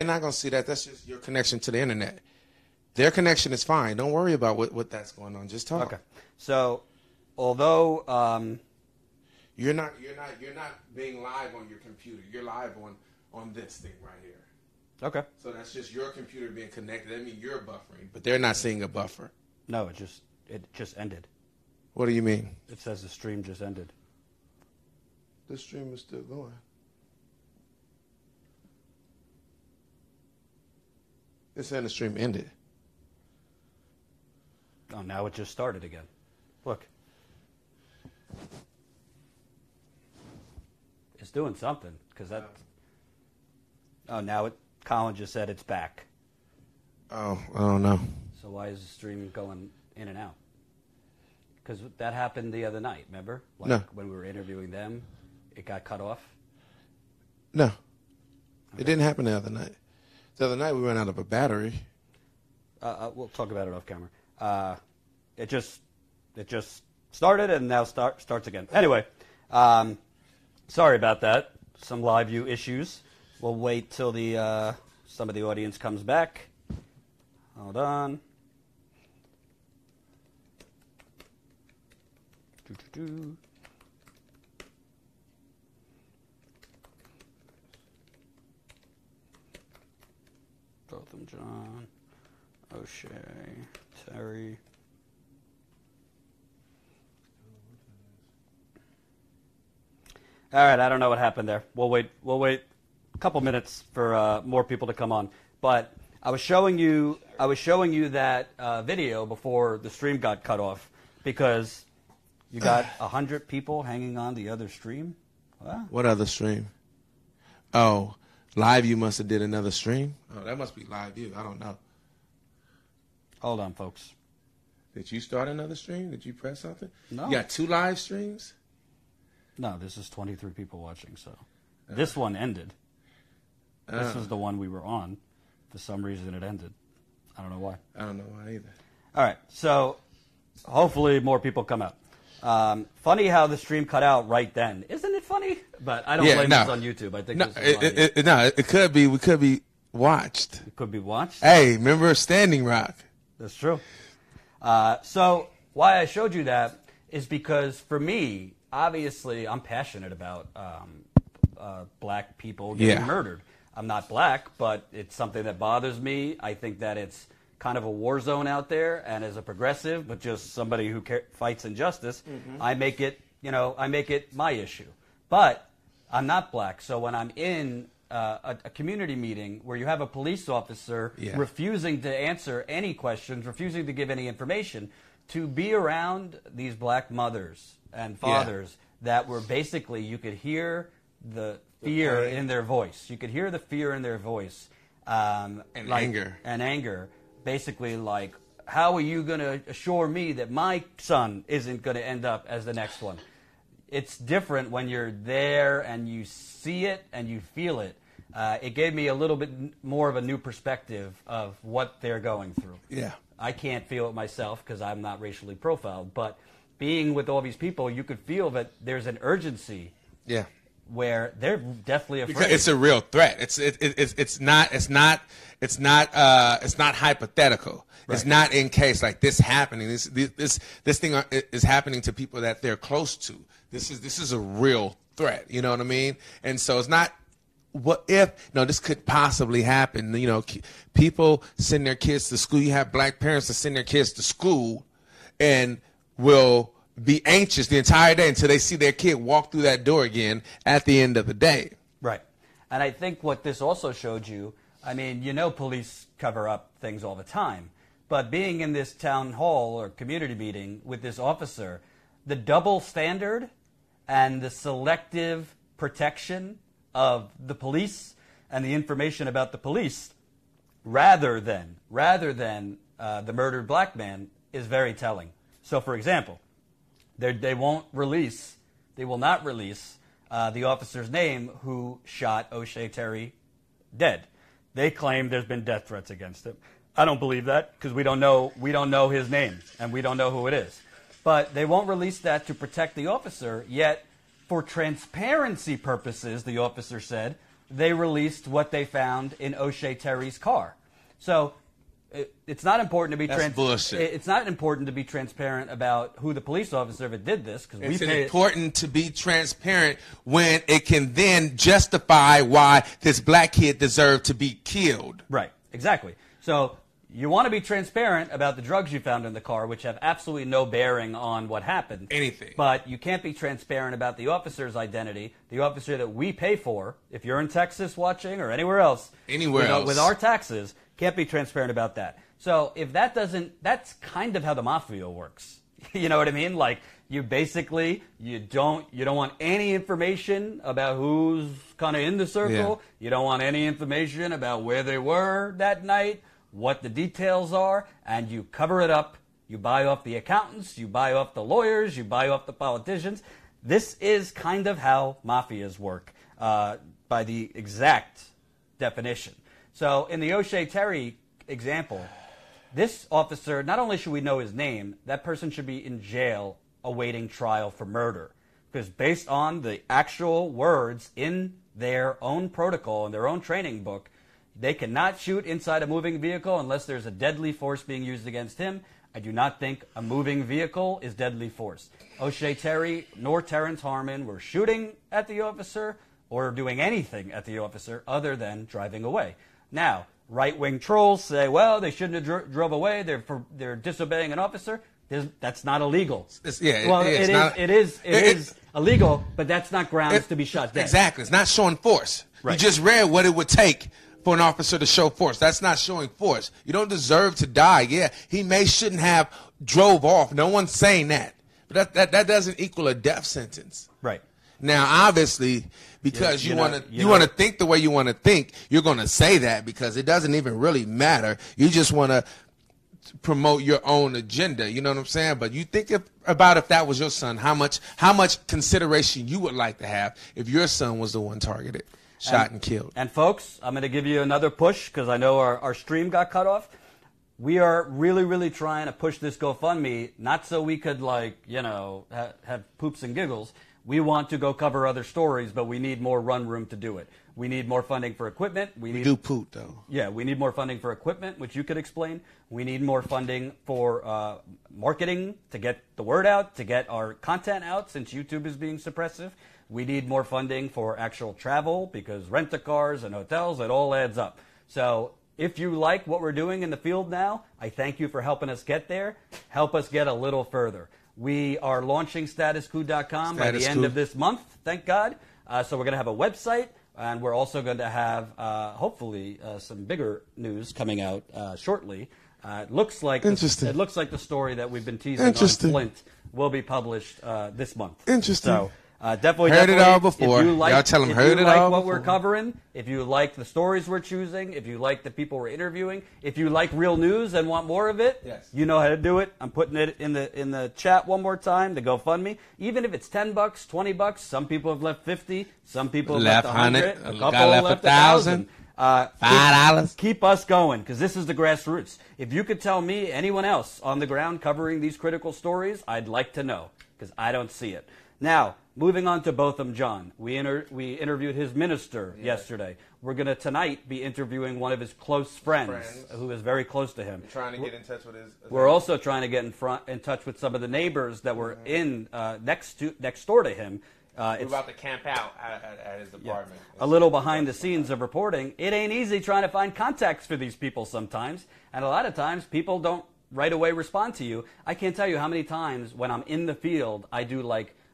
They're not going to see that. That's just your connection to the internet. Their connection is fine. Don't worry about what that's going on. Just talk. Okay. So, although you're not being live on your computer. You're live on this thing right here. Okay. So that's just your computer being connected. That means you're buffering, but they're not seeing a buffer. No, it just ended. What do you mean? It says the stream just ended. The stream is still going. It's saying the stream ended. Oh, now it just started again. Look. It's doing something because that. Oh, now Colin just said it's back. Oh, I don't know. So why is the stream going in and out? Because that happened the other night, remember? Like No. when we were interviewing them, it got cut off? No. Okay. It didn't happen the other night. The other night we ran out of a battery. We'll talk about it off camera. It just started and now starts again. Anyway, sorry about that. Some live view issues. We'll wait till some of the audience comes back. Hold on. Botham John, O'Shea, Terry. All right, I don't know what happened there. We'll wait a couple minutes for more people to come on. But I was showing you that video before the stream got cut off because you got 100 people hanging on the other stream. What other stream? Oh, LiveView must have did another stream. Oh, that must be LiveView. I don't know. Hold on, folks. Did you start another stream? Did you press something? No. You got 2 live streams? No, this is 23 people watching, so. This one ended. This was the one we were on. For some reason it ended. I don't know why. I don't know why either. All right, so hopefully more people come out. Funny how the stream cut out right then. Isn't it funny? But I don't blame this on YouTube. I think this is it could be. We could be watched. It could be watched? Hey, remember Standing Rock? That's true. So why I showed you that is because for me, obviously, I'm passionate about black people getting murdered. I'm not black, but it's something that bothers me. I think that it's kind of a war zone out there, and as a progressive, but just somebody who fights injustice, I make it my issue. But I'm not black, so when I'm in a community meeting where you have a police officer refusing to answer any questions, refusing to give any information, to be around these black mothers and fathers that were basically, you could hear the fear in their voice. You could hear the fear in their voice. And anger. And anger. Basically like, how are you going to assure me that my son isn't going to end up as the next one? It's different when you're there and you see it and you feel it. It gave me a little bit more of a new perspective of what they're going through. Yeah. I can't feel it myself because I'm not racially profiled, but being with all these people, you could feel that there's an urgency. Yeah. Where they're deathly afraid. Because it's a real threat. It's not hypothetical. Right. It's not in case like this happening. This thing is happening to people that they're close to. This is a real threat. You know what I mean? And so it's not what if this could possibly happen. You know, people send their kids to school. You have black parents that send their kids to school and will be anxious the entire day until they see their kid walk through that door again at the end of the day. Right. And I think what this also showed you, I mean, police cover up things all the time, but being in this town hall or community meeting with this officer, the double standard and the selective protection of the police and the information about the police rather than the murdered black man is very telling. So, for example, they will not release the officer's name who shot O'Shea Terry dead. They claim there's been death threats against him. I don't believe that because we don't know his name and we don't know who it is. But they won't release that to protect the officer, yet for transparency purposes, the officer said, they released what they found in O'Shea Terry's car. So it's not important to be bullshit. It's not important to be transparent about who the police officer that did this, because it's important to be transparent when it can then justify why this black kid deserved to be killed. Right, exactly. So you want to be transparent about the drugs you found in the car, which have absolutely no bearing on what happened. Anything. But you can't be transparent about the officer's identity, the officer that we pay for. If you're in Texas watching or anywhere else, with our taxes, can't be transparent about that. So if that doesn't, that's kind of how the mafia works. You know what I mean? Like, you basically, you don't want any information about who's kind of in the circle. Yeah. You don't want any information about where they were that night, what the details are, and you cover it up. You buy off the accountants, you buy off the lawyers, you buy off the politicians. This is kind of how mafias work, by the exact definition. So in the O'Shea Terry example, this officer, not only should we know his name, that person should be in jail awaiting trial for murder. Because based on the actual words in their own protocol, in their own training book, they cannot shoot inside a moving vehicle unless there's a deadly force being used against him. I do not think a moving vehicle is deadly force. O'Shea Terry nor Terrence Harmon were shooting at the officer or doing anything at the officer other than driving away. Now, right-wing trolls say, well, they shouldn't have drove away. They're disobeying an officer. That's not illegal. It is illegal, but that's not grounds to be shot dead. Exactly. It's not showing force. Right. You just read what it would take for an officer to show force. That's not showing force. You don't deserve to die. Yeah, he shouldn't have drove off. No one's saying that. But that doesn't equal a death sentence. Right. Now, obviously, because you want to think the way you want to think, you're going to say that because it doesn't even really matter. You just want to promote your own agenda. You know what I'm saying? But you think about if that was your son, how much consideration you would like to have if your son was the one targeted, shot and killed. And folks, I'm going to give you another push because I know our stream got cut off. We are really, really trying to push this GoFundMe, not so we could have poops and giggles. We want to go cover other stories, but we need more run room to do it. We need more funding for equipment. We do poop, though. Yeah, we need more funding for equipment, which you could explain. We need more funding for marketing to get the word out, to get our content out, since YouTube is being suppressive. We need more funding for actual travel, because rent-a-cars and hotels, it all adds up. So if you like what we're doing in the field now, I thank you for helping us get there. Help us get a little further. We are launching statusquo.com by the end of this month, thank God. So we're going to have a website, and we're also going to have, hopefully, some bigger news coming out shortly. It looks like the story that we've been teasing on Flint will be published this month. Interesting. So definitely heard it all before. Y'all tell them heard it all. If you like what we're covering, if you like the stories we're choosing, if you like the people we're interviewing, if you like real news and want more of it, yes, you know how to do it. I'm putting it in the chat one more time, the GoFundMe. Even if it's $10, $20, some people have left 50, some people have left 100, a couple have left 1,000. $5. Keep us going, because this is the grassroots. If you could tell me anyone else on the ground covering these critical stories, I'd like to know, because I don't see it. Now, moving on to Botham Jean. We interviewed his minister yesterday. We're going to tonight be interviewing one of his close friends who is very close to him. We're trying to get in touch with his... We're also trying to get in touch with some of the neighbors that were next door to him. We're about to camp out at his apartment. Yeah. A little behind the scenes of reporting. It ain't easy trying to find contacts for these people sometimes. And a lot of times people don't right away respond to you. I can't tell you how many times when I'm in the field,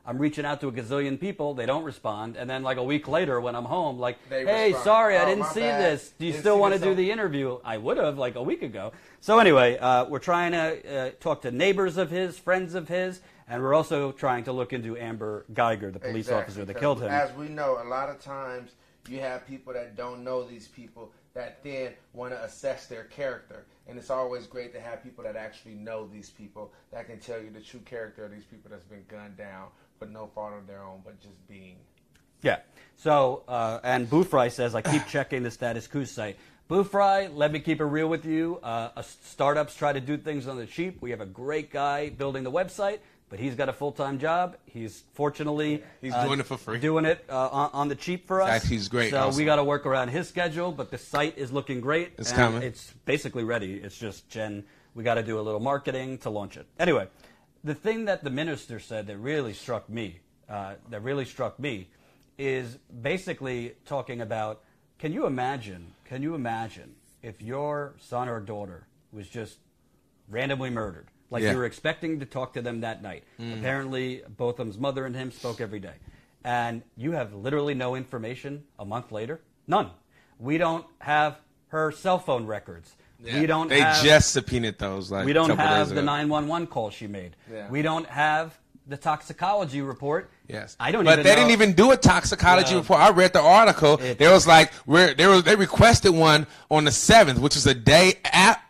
I'm reaching out to a gazillion people, they don't respond, and then a week later when I'm home, hey, sorry, I didn't see this. Do you still want to do the interview? I would have, a week ago. So anyway, we're trying to talk to neighbors of his, friends of his, and we're also trying to look into Amber Geiger, the police officer that killed him. As we know, a lot of times you have people that don't know these people that then want to assess their character. And it's always great to have people that actually know these people that can tell you the true character of these people that's been gunned down for no fault of their own, but just being. Yeah. So, and Boufry says, I keep checking the Status Quo site. Boufry, let me keep it real with you. Startups try to do things on the cheap. We have a great guy building the website, but he's got a full-time job. He's fortunately he's doing it for free, doing it on the cheap for us. He's great. So we got to work around his schedule, but the site is looking great. It's coming. It's basically ready. It's just Jen. We got to do a little marketing to launch it. Anyway, the thing that the minister said that really struck me, is basically talking about. Can you imagine if your son or daughter was just randomly murdered? Like you were expecting to talk to them that night. Apparently, both of them's mother and him spoke every day. And you have literally no information a month later? None. We don't have her cell phone records. Yeah. We don't they have, just subpoenaed those. Like, we don't have the 911 call she made. Yeah. We don't have the toxicology report. Yes, I don't. But even they know. didn't even do a toxicology report. I read the article. They was like, they requested one on the 7th, which is a day after.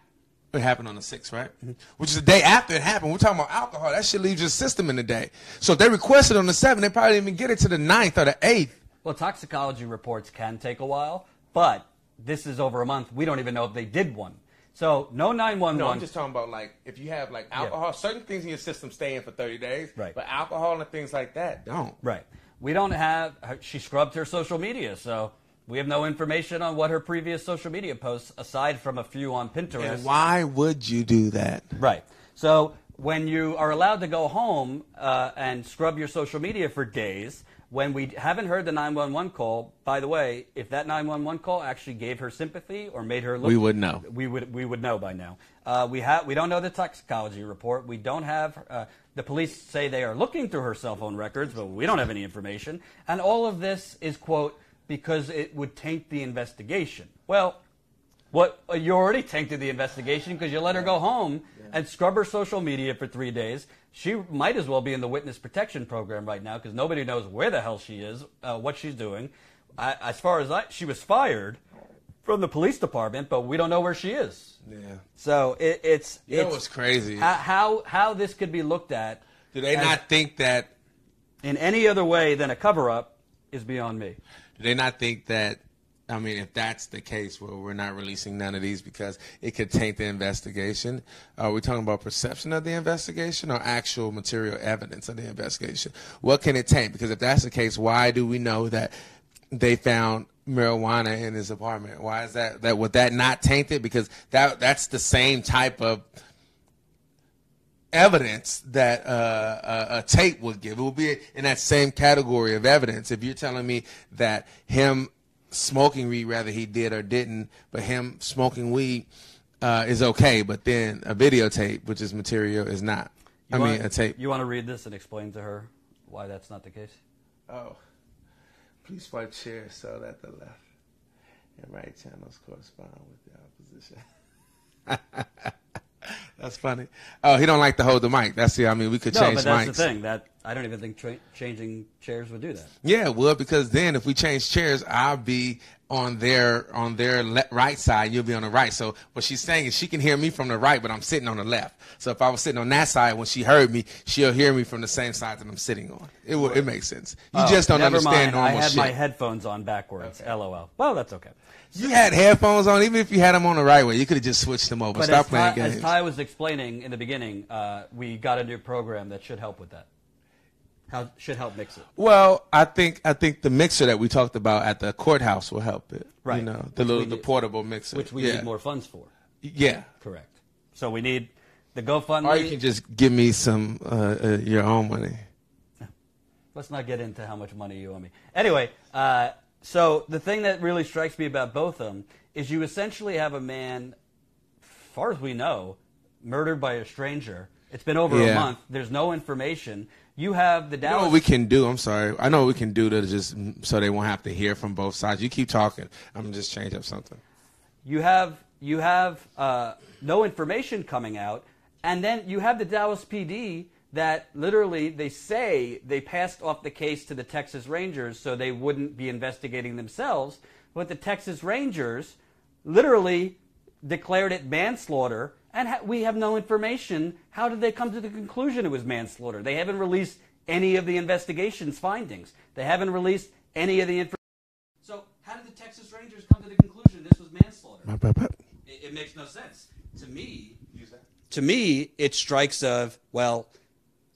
It happened on the 6th, right? Mm-hmm. Which is the day after it happened. We're talking about alcohol. That shit leaves your system in the day. So if they requested on the 7th, they probably didn't even get it to the 9th or the 8th. Well, toxicology reports can take a while, but this is over a month. We don't even know if they did one. So no 911. No, I'm just talking about like if you have like alcohol, certain things in your system stay in for 30 days. Right. But alcohol and things like that don't. Right. We don't have. She scrubbed her social media, so we have no information on what her previous social media posts, aside from a few on Pinterest. And why would you do that? Right. So when you are allowed to go home and scrub your social media for days, when we haven't heard the 911 call, by the way, if that 911 call actually gave her sympathy or made her look, we would know. We would know by now. We don't know the toxicology report. We don't have. The police say they are looking through her cell phone records, but we don't have any information. And all of this is, quote, because it would taint the investigation. Well, you already tainted the investigation because you let her go home and scrub her social media for 3 days. She might as well be in the witness protection program right now because nobody knows where the hell she is, what she's doing. As far as she was fired from the police department, but we don't know where she is. Yeah. So it's what's crazy? How this could be looked at. Do they not think that in any other way than a cover-up is beyond me? Do they not think that? I mean, if that's the case, well, we're not releasing none of these because it could taint the investigation. Are we talking about perception of the investigation or actual material evidence of the investigation? What can it taint? Because if that's the case, why do we know that they found marijuana in his apartment? Why is that? Would that not taint it? Because that's the same type of evidence that a tape would give. It would be in that same category of evidence. If you're telling me that him smoking weed, whether he did or didn't, but him smoking weed is okay, but then a videotape, which is material, is not. A tape. You want to read this and explain to her why that's not the case? Oh. Please swipe chairs so that the left and right channels correspond with the opposition. That's funny. Oh, he don't like to hold the mic. We could change mics. No, but that's the thing. I don't even think changing chairs would do that. Yeah, well, because then if we change chairs, I'll be on their right side, you'll be on the right. So what she's saying is she can hear me from the right, but I'm sitting on the left. So if I was sitting on that side, when she heard me, she'll hear me from the same side that I'm sitting on. It makes sense. You just don't understand normal shit. I had my headphones on backwards. Okay. LOL. Well, that's okay. You had headphones on, even if you had them on the right way. You could have just switched them over. But Stop playing games. As Ty was explaining in the beginning, we got a new program that should help with that. Should help mix it. Well, I think the mixer that we talked about at the courthouse will help it. Right. The portable mixer. Which we need more funds for. Yeah. Correct. So we need the GoFundMe. Or you can just give me some your own money. Let's not get into how much money you owe me. Anyway, so the thing that really strikes me about both of them is you essentially have a man, as far as we know, murdered by a stranger. It's been over a month. There's no information. You have the Dallas. You know what we can do? I'm sorry. I know what we can do to just so they won't have to hear from both sides. You keep talking. I'm gonna just change up something. You have no information coming out, and then you have the Dallas PD that literally they say they passed off the case to the Texas Rangers so they wouldn't be investigating themselves, but the Texas Rangers literally declared it manslaughter, and we have no information. How did they come to the conclusion it was manslaughter? They haven't released any of the investigation's findings. They haven't released any of the information. So how did the Texas Rangers come to the conclusion this was manslaughter? It makes no sense. To me, it strikes of, well,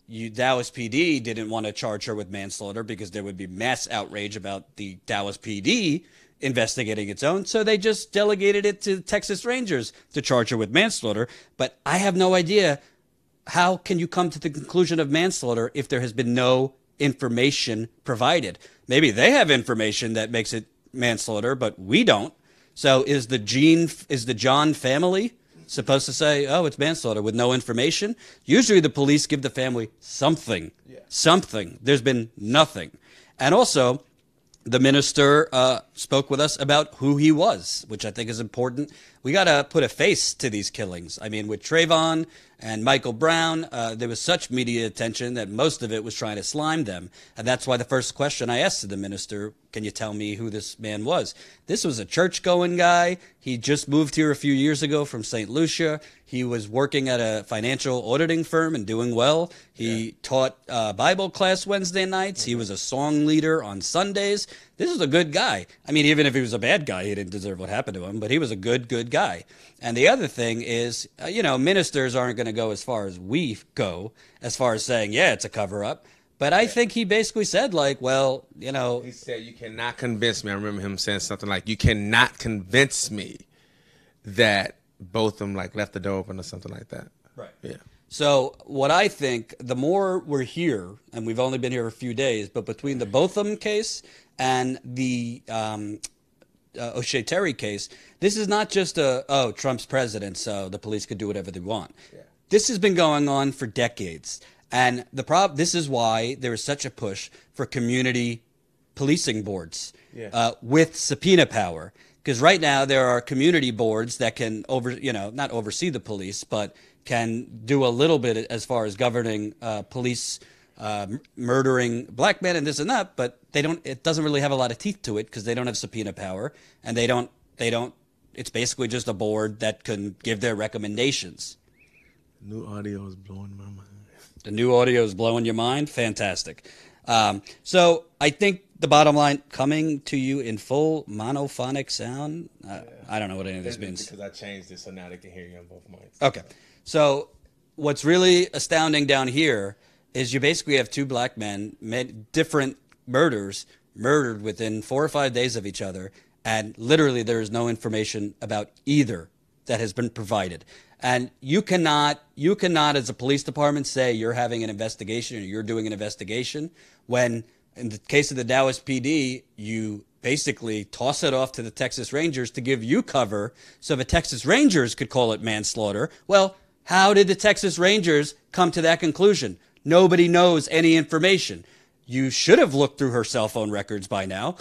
Dallas PD didn't want to charge her with manslaughter because there would be mass outrage about the Dallas PD investigating its own. So they just delegated it to Texas Rangers to charge her with manslaughter. But I have no idea, how can you come to the conclusion of manslaughter if there has been no information provided? Maybe they have information that makes it manslaughter, but we don't. So is the John family supposed to say, oh, it's manslaughter with no information? Usually the police give the family something. Something. There's been nothing. And also, the minister spoke with us about who he was, which I think is important. We got to put a face to these killings. I mean, with Trayvon and Michael Brown, there was such media attention that most of it was trying to slime them. And that's why the first question I asked to the minister, can you tell me who this man was? This was a church-going guy. He just moved here a few years ago from St. Lucia. He was working at a financial auditing firm and doing well. He taught Bible class Wednesday nights. He was a song leader on Sundays. This is a good guy. I mean, even if he was a bad guy, he didn't deserve what happened to him, but he was a good guy. And the other thing is, ministers aren't going to go as far as we go, as far as saying, yeah, it's a cover-up. But I think he basically said, like, well, He said, you cannot convince me. I remember him saying something like, you cannot convince me that both of them, like, left the door open or something like that. Right. Yeah. So what I think, the more we're here, and we've only been here a few days, but between the Botham case and the O'Shea Terry case, this is not just Trump's president, so the police could do whatever they want. Yeah. This has been going on for decades. And this is why there is such a push for community policing boards with subpoena power. Because right now there are community boards that can not oversee the police, but can do a little bit as far as governing police murdering black men and this and that, but it doesn't really have a lot of teeth to it because they don't have subpoena power, and they don't it's basically just a board that can give their recommendations. New audio is blowing my mind. The new audio is blowing your mind? Fantastic. So I think the bottom line, coming to you in full monophonic sound. I don't know what any of this means. Because I changed it so now they can hear you on both mics. Okay. So what's really astounding down here is you basically have two black men, different murdered within 4 or 5 days of each other, and literally there is no information about either that has been provided. And you cannot as a police department say you're having an investigation or you're doing an investigation when, in the case of the Dallas PD, you basically toss it off to the Texas Rangers to give you cover so the Texas Rangers could call it manslaughter. Well, how did the Texas Rangers come to that conclusion? Nobody knows any information. You should have looked through her cell phone records by now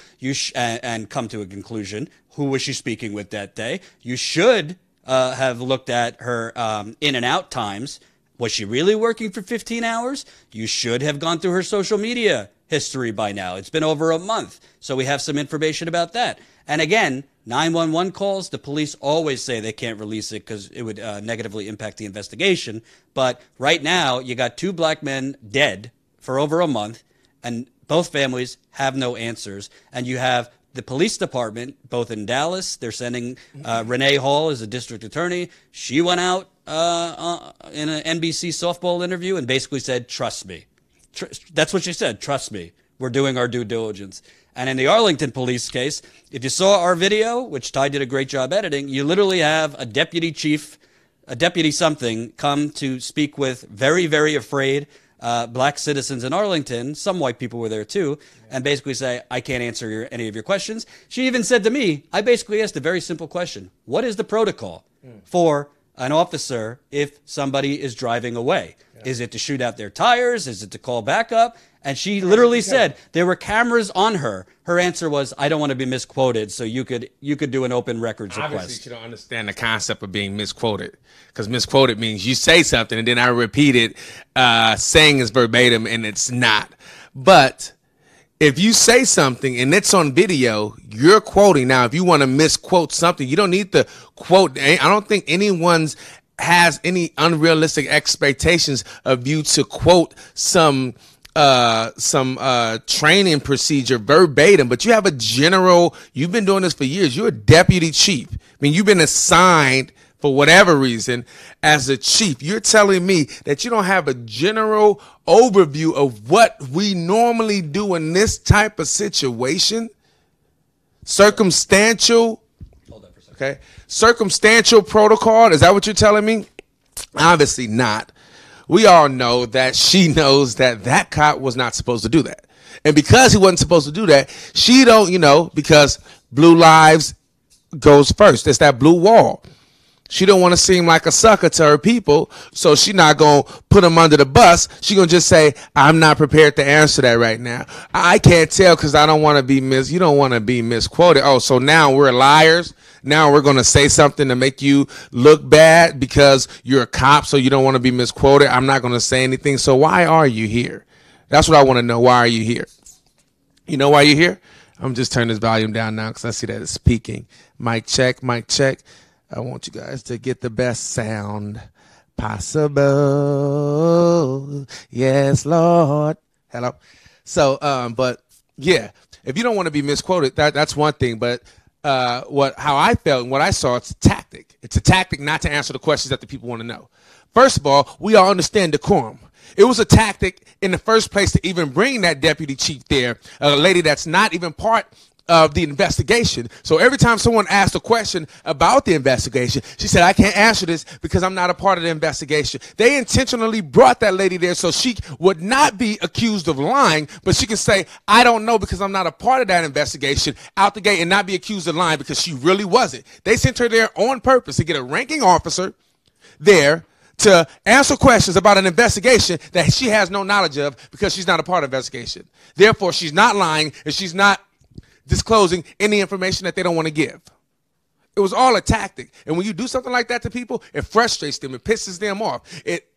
and come to a conclusion. Who was she speaking with that day? You should have looked at her in and out times. Was she really working for 15 hours? You should have gone through her social media history by now. It's been over a month, so we have some information about that. And again, 911 calls, the police always say they can't release it because it would negatively impact the investigation. But right now, you got two black men dead for over a month, and both families have no answers. And you have the police department, both in Dallas, they're sending Renee Hall as a district attorney. She went out in an NBC softball interview and basically said, trust me. That's what she said, trust me. We're doing our due diligence. And in the Arlington police case, if you saw our video, which Ty did a great job editing, you literally have a deputy chief, a deputy something, come to speak with very, very afraid black citizens in Arlington. Some white people were there too, and basically say, I can't answer any of your questions. She even said to me, I basically asked a very simple question. What is the protocol for an officer if somebody is driving away? Is it to shoot out their tires? Is it to call backup? And she literally said there were cameras on her. Her answer was, I don't want to be misquoted, so you could do an open records request. Obviously, you don't understand the concept of being misquoted, because misquoted means you say something and then I repeat it, saying it's verbatim and it's not. But if you say something and it's on video, you're quoting. Now, if you want to misquote something, you don't need to quote. I don't think anyone's has any unrealistic expectations of you to quote some training procedure verbatim, but you have a general, you've been doing this for years. You're a deputy chief. I mean, you've been assigned for whatever reason, as a chief, you're telling me that you don't have a general overview of what we normally do in this type of situation? Circumstantial. Hold on for a second. Okay. Circumstantial protocol. Is that what you're telling me? Obviously not. We all know that she knows that cop was not supposed to do that. And because he wasn't supposed to do that, she don't, because blue lives goes first. It's that blue wall. She don't want to seem like a sucker to her people, so she not going to put them under the bus. She going to just say, I'm not prepared to answer that right now. I can't tell because I don't want to be you don't want to be misquoted. Oh, so now we're liars? Now we're going to say something to make you look bad because you're a cop, so you don't want to be misquoted. I'm not going to say anything. So why are you here? That's what I want to know. Why are you here? You know why you're here? I'm just turning this volume down now because I see that it's peaking. Mic check, mic check. I want you guys to get the best sound possible. Yes, Lord. Hello. So, but yeah, if you don't want to be misquoted, that's one thing. But how I felt and what I saw, it's a tactic. It's a tactic not to answer the questions that the people want to know. First of all, we all understand decorum. It was a tactic in the first place to even bring that deputy chief there, a lady that's not even part of the investigation. So every time someone asked a question about the investigation, she said, I can't answer this because I'm not a part of the investigation. They intentionally brought that lady there so she would not be accused of lying, but she can say, I don't know because I'm not a part of that investigation out the gate and not be accused of lying because she really wasn't. They sent her there on purpose to get a ranking officer there to answer questions about an investigation that she has no knowledge of because she's not a part of the investigation. Therefore, she's not lying and she's not disclosing any information that they don't want to give. It was all a tactic. And when you do something like that to people, it frustrates them. It pisses them off. It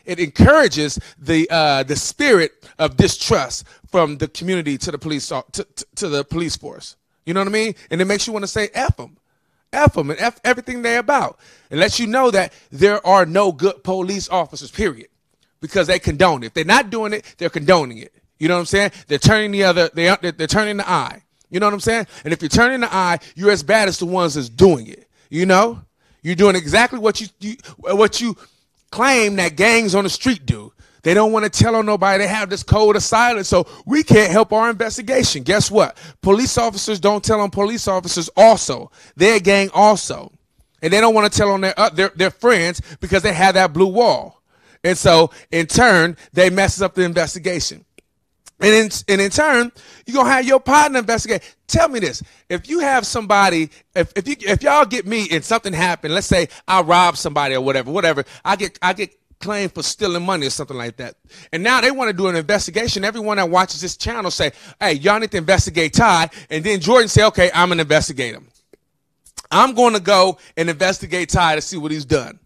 encourages the spirit of distrust from the community to the police to the police force. You know what I mean? And it makes you want to say F them. F them and F everything they're about. It lets you know that there are no good police officers, period. Because they condone it. If they're not doing it, they're condoning it. You know what I'm saying? They're turning they're turning the eye. You know what I'm saying? And if you're turning the eye, you're as bad as the ones that's doing it. You know? You're doing exactly what you claim that gangs on the street do. They don't want to tell on nobody. They have this code of silence, so we can't help our investigation. Guess what? Police officers don't tell on police officers also. They're a gang also. And they don't want to tell on their friends because they have that blue wall. And so, in turn, they messes up the investigation. And in turn, you're going to have your partner investigate. Tell me this. If you have somebody, if y'all get me and something happened, let's say I rob somebody or whatever, I get claimed for stealing money or something like that. And now they want to do an investigation. Everyone that watches this channel say, hey, y'all need to investigate Ty. And then Jordan say, okay, I'm going to investigate him. I'm going to go and investigate Ty to see what he's done.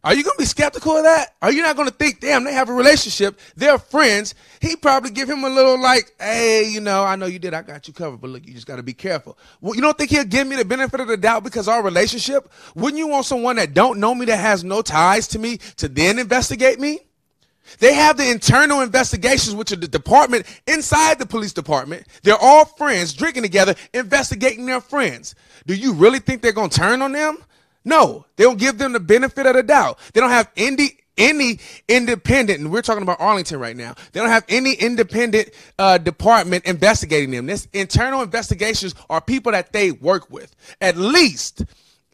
Are you going to be skeptical of that? Are you not going to think, damn, they have a relationship, they're friends, he probably give him a little like, hey, I know you did, I got you covered, but look, you just got to be careful. Well, you don't think he'll give me the benefit of the doubt because our relationship? Wouldn't you want someone that don't know me, that has no ties to me, to then investigate me? They have the internal investigations, which are the department inside the police department. They're all friends drinking together, investigating their friends. Do you really think they're going to turn on them? No, they don't give them the benefit of the doubt. They don't have any independent, and we're talking about Arlington right now. They don't have any independent department investigating them. This internal investigations are people that they work with. At least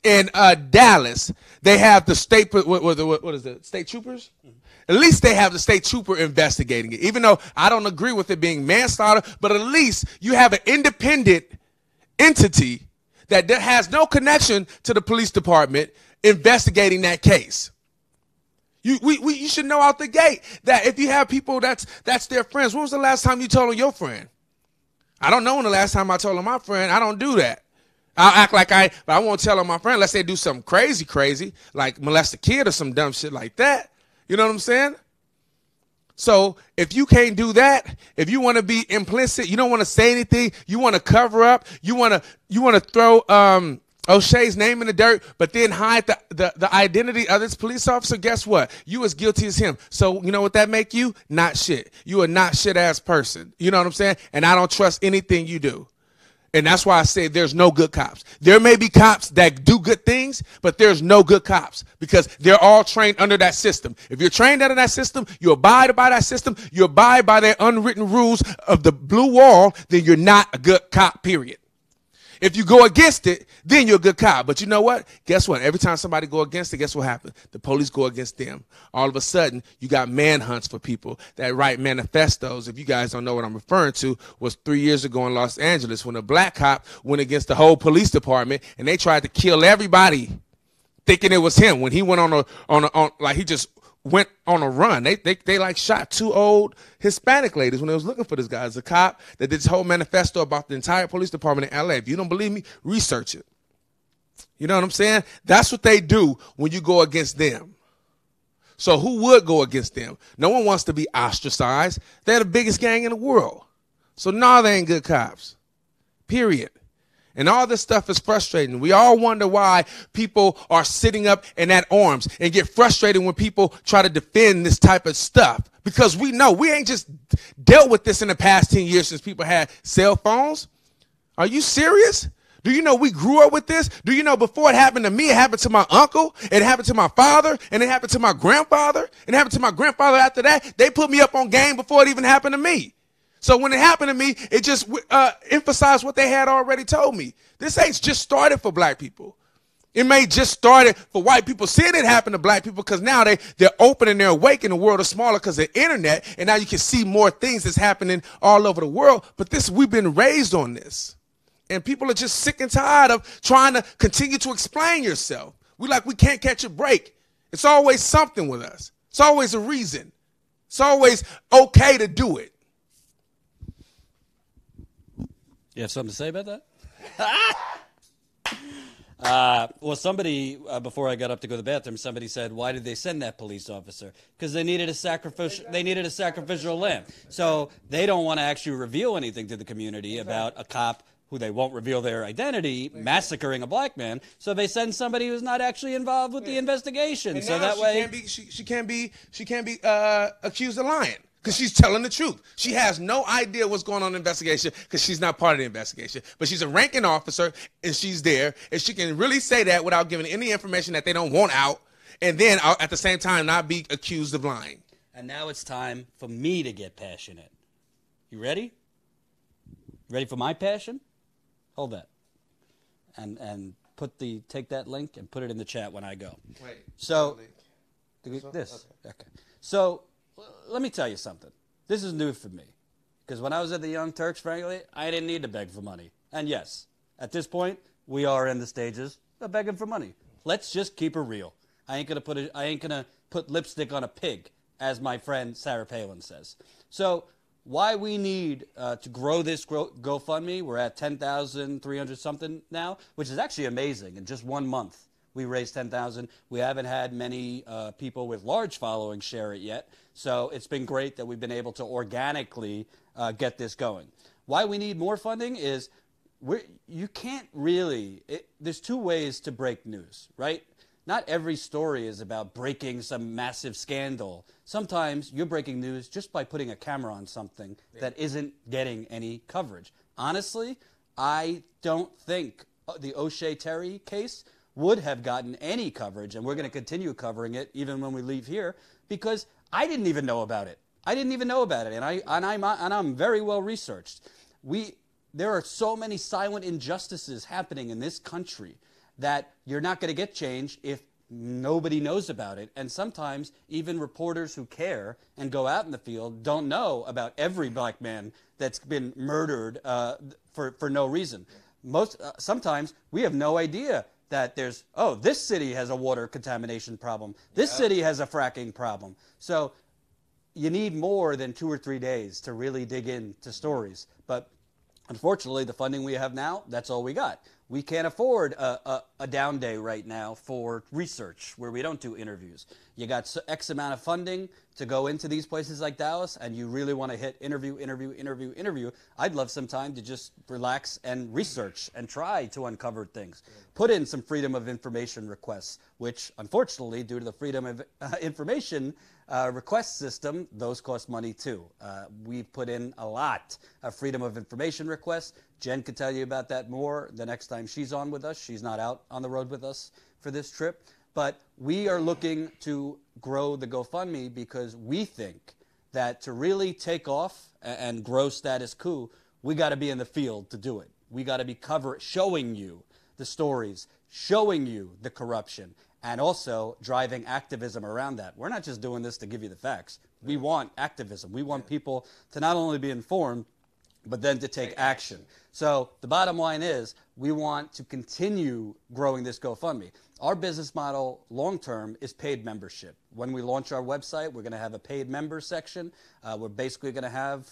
in Dallas, they have the state, what is it, state troopers? At least they have the state trooper investigating it. Even though I don't agree with it being manslaughter, but at least you have an independent entity that has no connection to the police department investigating that case. You should know out the gate that if you have people that's their friends. When was the last time you told on your friend? I don't know when the last time I told on my friend. I don't do that. I'll act like but I won't tell on my friend unless they do something crazy, like molest a kid or some dumb shit like that. You know what I'm saying? So if you can't do that, if you want to be implicit, you don't want to say anything, you want to cover up, you want to throw O'Shea's name in the dirt, but then hide the identity of this police officer, guess what? You as guilty as him. So you know what that make you? Not shit. You a not shit ass person. You know what I'm saying? And I don't trust anything you do. And that's why I say there's no good cops. There may be cops that do good things, but there's no good cops because they're all trained under that system. If you're trained under that system, you abide by that system, you abide by their unwritten rules of the blue wall, then you're not a good cop, period. If you go against it, then you're a good cop. But you know what? Guess what? Every time somebody go against it, guess what happens? The police go against them. All of a sudden, you got manhunts for people that write manifestos. If you guys don't know what I'm referring to, was 3 years ago in Los Angeles when a black cop went against the whole police department and they tried to kill everybody, thinking it was him. When he went he just went on a run. They like shot 2 old Hispanic ladies when they was looking for this guy. It's a cop that did this whole manifesto about the entire police department in LA. If you don't believe me, research it. You know what I'm saying? That's what they do when you go against them. So who would go against them? No one wants to be ostracized. They're the biggest gang in the world. So no, they ain't good cops. Period. And all this stuff is frustrating. We all wonder why people are sitting up and at arms and get frustrated when people try to defend this type of stuff. Because we know we ain't just dealt with this in the past 10 years since people had cell phones. Are you serious? Do you know we grew up with this? Do you know before it happened to me, it happened to my uncle, it happened to my father, and it happened to my grandfather, and it happened to my grandfather after that? They put me up on game before it even happened to me. So when it happened to me, it just emphasized what they had already told me. This ain't just started for black people. It may just started for white people seeing it happen to black people because now they're open and they're awake and the world is smaller because of the internet. And now you can see more things that's happening all over the world. But we've been raised on this. And people are just sick and tired of trying to continue to explain yourself. We can't catch a break. It's always something with us. It's always a reason. It's always okay to do it. You have something to say about that? Well, somebody, before I got up to go to the bathroom, somebody said, why did they send that police officer? Because they needed a sacrificial lamb. So they don't want to actually reveal anything to the community about a cop who they won't reveal their identity, massacring a black man. So they send somebody who's not actually involved with the investigation. And so that way she can't be accused of lying. Because she's telling the truth. She has no idea what's going on in the investigation because she's not part of the investigation. But she's a ranking officer, and she's there, and she can really say that without giving any information that they don't want out, and then at the same time not be accused of lying. And now it's time for me to get passionate. You ready? Ready for my passion? Hold that. And take that link and put it in the chat when I go. Wait. So, this. Okay. So, let me tell you something. This is new for me. Because when I was at the Young Turks, frankly, I didn't need to beg for money. And yes, at this point, we are in the stages of begging for money. Let's just keep it real. I ain't gonna put lipstick on a pig, as my friend Sarah Palin says. So why we need to grow this GoFundMe, we're at 10,300 something now, which is actually amazing. In just 1 month, we raised 10,000. We haven't had many people with large followings share it yet. So it's been great that we've been able to organically get this going. Why we need more funding is you can't really, there's 2 ways to break news, right? Not every story is about breaking some massive scandal. Sometimes you're breaking news just by putting a camera on something that isn't getting any coverage. Honestly, I don't think the O'Shea Terry case would have gotten any coverage, and we're going to continue covering it even when we leave here, because I didn't even know about it. And I'm very well researched. There are so many silent injustices happening in this country that you're not going to get change if nobody knows about it. And sometimes even reporters who care and go out in the field don't know about every black man that's been murdered for no reason. Sometimes we have no idea that this city has a water contamination problem. This city has a fracking problem. So you need more than 2 or 3 days to really dig into stories. But unfortunately, the funding we have now, that's all we got. We can't afford a down day right now for research where we don't do interviews. You got X amount of funding to go into these places like Dallas, and you really want to hit interview. I'd love some time to just relax and research and try to uncover things. Put in some freedom of information requests, which unfortunately, due to the freedom of information request system, those cost money too. We've put in a lot of freedom of information requests. Jen could tell you about that more the next time she's on with us. She's not out on the road with us for this trip. But we are looking to grow the GoFundMe because we think that to really take off and grow status quo, we got to be in the field to do it. We got to be showing you the stories, showing you the corruption, and also driving activism around that. We're not just doing this to give you the facts. We want activism. We want people to not only be informed, but then to take action. So the bottom line is we want to continue growing this GoFundMe. Our business model long-term is paid membership. When we launch our website, we're going to have a paid member section. We're basically going to have,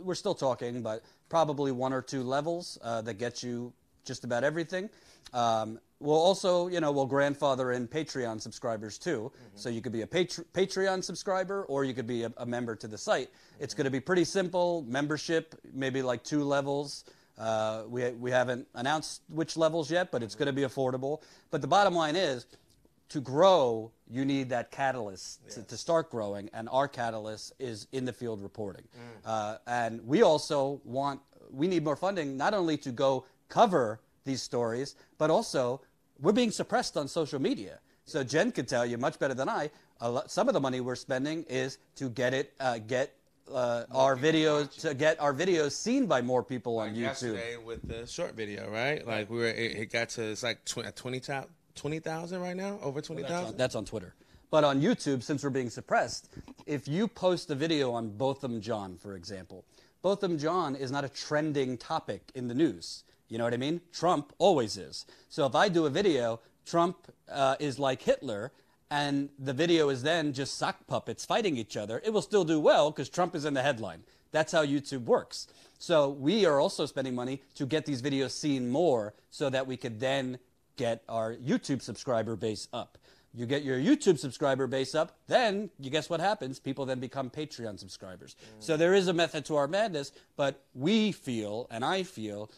we're still talking, but probably 1 or 2 levels that get you just about everything. We'll also, we'll grandfather in Patreon subscribers too. So you could be a Patreon subscriber or you could be a member to the site. It's going to be pretty simple. Membership, maybe like 2 levels. We haven't announced which levels yet, but it's going to be affordable. But the bottom line is, to grow, you need that catalyst to start growing, and our catalyst is in the field reporting. And we also we need more funding, not only to go cover these stories, but also we're being suppressed on social media. So Jen could tell you much better than I, some of the money we're spending is to get our videos seen by more people on YouTube. Yesterday with the short video, right? Like it got to, it's like 20,000 right now, over 20,000. That's on Twitter. But on YouTube, since we're being suppressed, if you post a video on Botham Jean, for example, Botham Jean is not a trending topic in the news. You know what I mean? Trump always is. So if I do a video, Trump is like Hitler, and the video is then just sock puppets fighting each other, it will still do well because Trump is in the headline. That's how YouTube works. So we are also spending money to get these videos seen more so that we could then get our YouTube subscriber base up. You get your YouTube subscriber base up, then you guess what happens? People then become Patreon subscribers. So there is a method to our madness, but we feel, and I feel,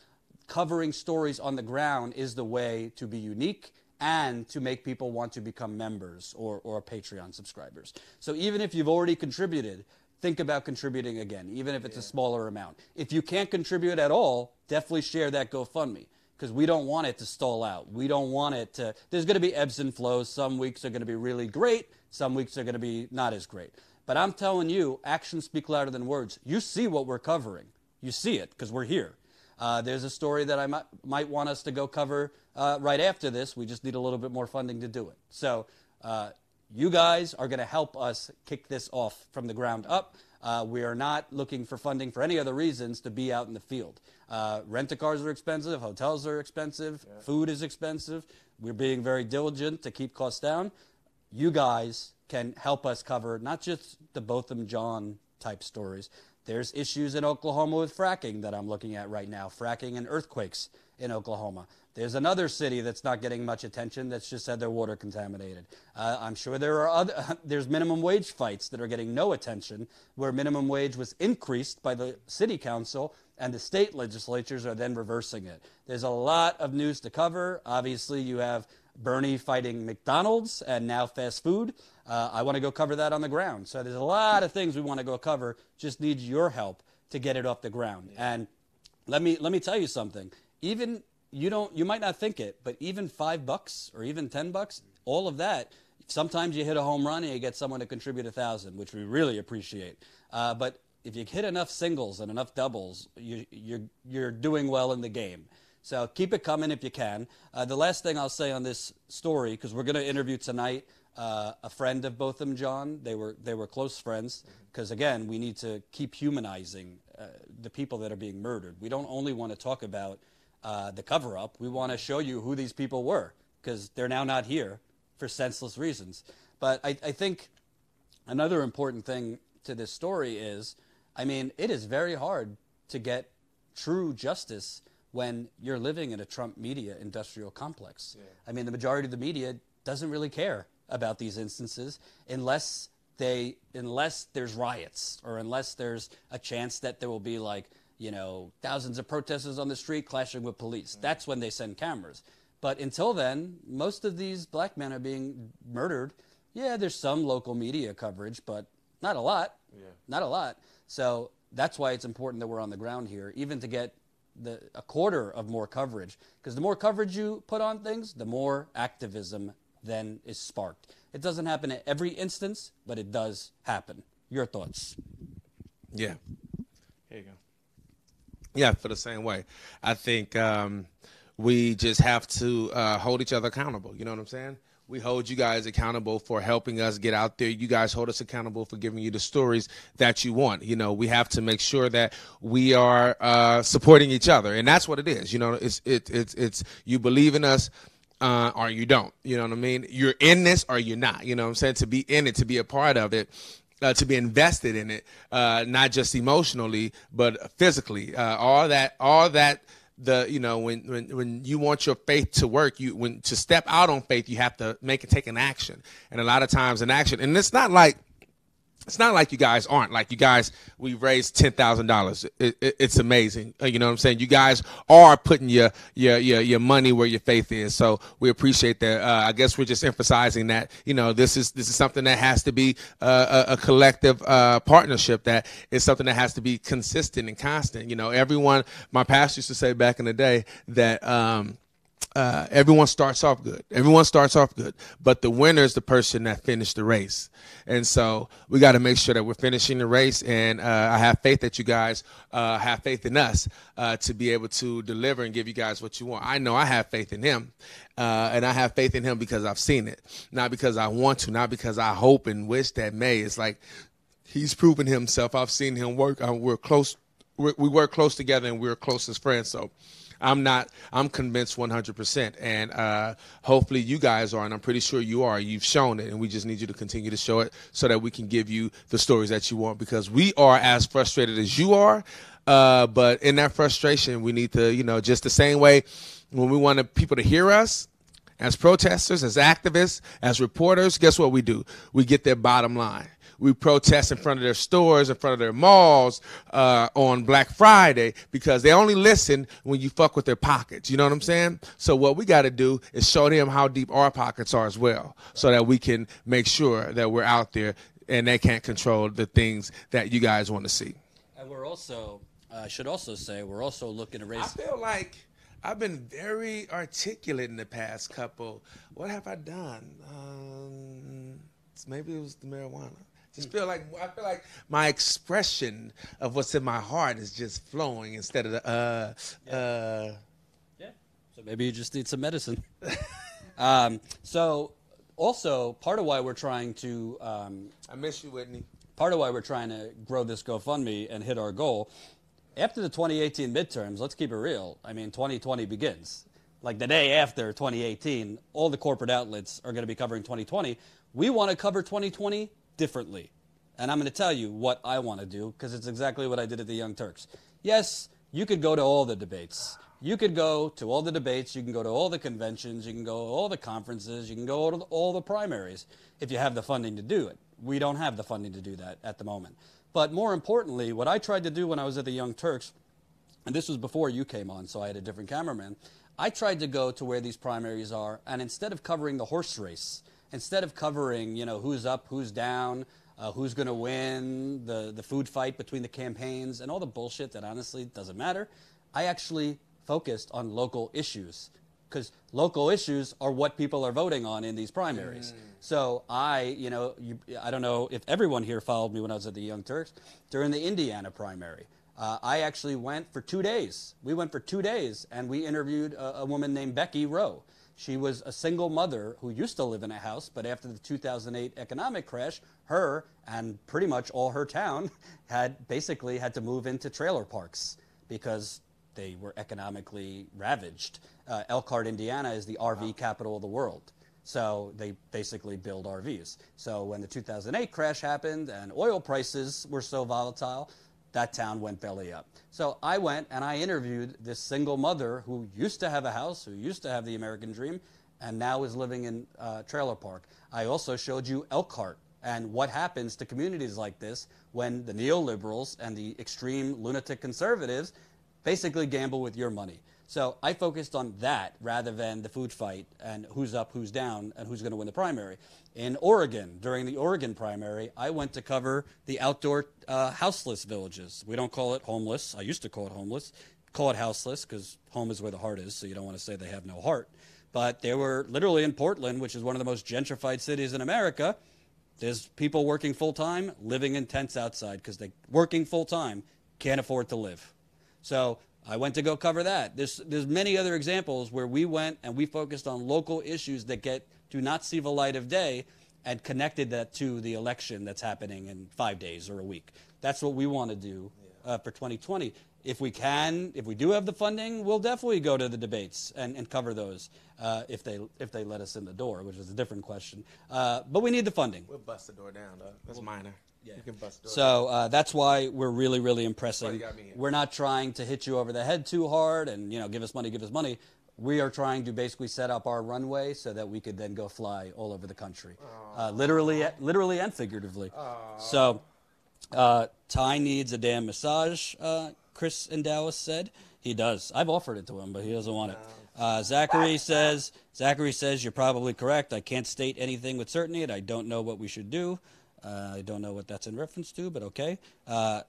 covering stories on the ground is the way to be unique and to make people want to become members or Patreon subscribers. So even if you've already contributed, think about contributing again, even if it's a smaller amount. If you can't contribute at all, definitely share that GoFundMe, because we don't want it to stall out. We don't want it to, there's going to be ebbs and flows. Some weeks are going to be really great. Some weeks are going to be not as great. But I'm telling you, actions speak louder than words. You see what we're covering. You see it because we're here. There's a story that I might want us to go cover right after this. We just need a little bit more funding to do it. So you guys are going to help us kick this off from the ground up. We are not looking for funding for any other reasons to be out in the field. Rent-a-cars are expensive. Hotels are expensive. Yeah. Food is expensive. We're being very diligent to keep costs down. You guys can help us cover not just the Botham Jean type stories. There's issues in Oklahoma with fracking that I'm looking at right now, fracking and earthquakes in Oklahoma. There's another city that's not getting much attention that's just had their water contaminated. I'm sure there's minimum wage fights that are getting no attention, where minimum wage was increased by the city council and the state legislatures are then reversing it. There's a lot of news to cover. Obviously, you have Bernie fighting McDonald's and now fast food. I want to go cover that on the ground. So there's a lot of things we want to go cover. Just need your help to get it off the ground. Yeah. And let me tell you something. Even you might not think it, but even $5 or even $10, all of that, sometimes you hit a home run and you get someone to contribute $1,000, which we really appreciate. But if you hit enough singles and enough doubles, you're doing well in the game. So keep it coming if you can. The last thing I'll say on this story, because we're going to interview tonight a friend of Botham Jean. They were close friends, because again, we need to keep humanizing the people that are being murdered. We don't only want to talk about the cover-up. We want to show you who these people were, because they're now not here for senseless reasons. But I think another important thing to this story is, I mean, it is very hard to get true justice when you're living in a Trump media industrial complex. Yeah. I mean, the majority of the media doesn't really care about these instances unless there's riots or unless there's a chance that there will be like, thousands of protesters on the street clashing with police. Mm-hmm. That's when they send cameras. But until then, most of these black men are being murdered. Yeah, there's some local media coverage, but not a lot. Yeah. Not a lot. So that's why it's important that we're on the ground here, even to get a quarter of more coverage. Because the more coverage you put on things, the more activism then is sparked. It doesn't happen at every instance, but it does happen. Your thoughts? Yeah. Here you go. Yeah, for the same way. I think we just have to hold each other accountable. You know what I'm saying? We hold you guys accountable for helping us get out there. You guys hold us accountable for giving you the stories that you want. We have to make sure that we are supporting each other, and that's what it is. It's you believe in us or you don't. You know what I mean? You're in this or you're not. You know what I'm saying? To be in it, to be a part of it. To be invested in it, not just emotionally, but physically. All that. When you want your faith to work, to step out on faith, you have to take an action. And a lot of times an action, and it's not like you guys aren't. Like, you guys, we raised $10,000. It's amazing. You know what I'm saying? You guys are putting your money where your faith is. So we appreciate that. I guess we're just emphasizing that, this is something that has to be a collective partnership, that is something that has to be consistent and constant. Everyone, my pastor used to say back in the day that, everyone starts off good. But the winner is the person that finished the race. And so we got to make sure that we're finishing the race. And I have faith that you guys have faith in us to be able to deliver and give you guys what you want. I know I have faith in him. And I have faith in him because I've seen it. Not because I want to, not because I hope and wish that may. It's like he's proven himself. I've seen him work. We're close. We work close together, and we're close as friends. So I'm convinced 100%. And hopefully you guys are, and I'm pretty sure you are. You've shown it, and we just need you to continue to show it so that we can give you the stories that you want, because we are as frustrated as you are. But in that frustration, we need to, just the same way when we want people to hear us as protesters, as activists, as reporters, guess what we do? We get their bottom line. We protest in front of their stores, in front of their malls on Black Friday, because they only listen when you fuck with their pockets. You know what I'm saying? So what we got to do is show them how deep our pockets are as well, so that we can make sure that we're out there and they can't control the things that you guys want to see. And we're also, I should also say, we're also looking to raise. I feel like I've been very articulate in the past couple. What have I done? Maybe it was the marijuana. I feel like my expression of what's in my heart is just flowing instead of the Yeah. So maybe you just need some medicine. So also part of why we're trying to I miss you, Whitney. Part of why we're trying to grow this GoFundMe and hit our goal. After the 2018 midterms, let's keep it real. I mean, 2020 begins. Like the day after 2018, all the corporate outlets are going to be covering 2020. We want to cover 2020 differently. And I'm going to tell you what I want to do, because it's exactly what I did at the Young Turks. Yes, you could go to all the debates. You could go to all the debates. You can go to all the conventions. You can go to all the conferences. You can go to all the primaries if you have the funding to do it. We don't have the funding to do that at the moment. But more importantly, what I tried to do when I was at the Young Turks, and this was before you came on, so I had a different cameraman, I tried to go to where these primaries are, and instead of covering the horse race, instead of covering, who's up, who's down, who's going to win, the food fight between the campaigns, and all the bullshit that honestly doesn't matter, I actually focused on local issues, because local issues are what people are voting on in these primaries. So I don't know if everyone here followed me when I was at the Young Turks. During the Indiana primary, I actually went for 2 days. We went for 2 days, and we interviewed a woman named Becky Rowe. She was a single mother who used to live in a house, but after the 2008 economic crash, her and pretty much all her town had basically had to move into trailer parks because they were economically ravaged. Elkhart, Indiana is the RV capital of the world. So they basically build RVs. So when the 2008 crash happened and oil prices were so volatile, that town went belly up. So I went and I interviewed this single mother who used to have a house, who used to have the American dream, and now is living in a trailer park. I also showed you Elkhart and what happens to communities like this when the neoliberals and the extreme lunatic conservatives basically gamble with your money. So I focused on that rather than the food fight and who's up, who's down, and who's going to win the primary. In Oregon, during the Oregon primary, I went to cover the outdoor houseless villages. We don't call it homeless. I used to call it homeless. Call it houseless because home is where the heart is, so you don't want to say they have no heart. But they were literally in Portland, which is one of the most gentrified cities in America. There's people working full-time, living in tents outside because they working full-time can't afford to live. So I went to go cover that. There's many other examples where we went and we focused on local issues that do not see the light of day and connected that to the election that's happening in 5 days or a week. That's what we want to do for 2020. If we do have the funding, we'll definitely go to the debates and cover those if they let us in the door, which is a different question. But we need the funding. We'll bust the door down, though. That's minor. Yeah. You can bust the door so that's why we're really, really impressing. got me here. We're not trying to hit you over the head too hard and give us money, give us money. We are trying to basically set up our runway so that we could then go fly all over the country, literally and figuratively. So Ty needs a damn massage, Chris in Dallas said. He does. I've offered it to him, but he doesn't want it. Zachary says you're probably correct. I can't state anything with certainty, and I don't know what we should do. I don't know what that's in reference to, but okay.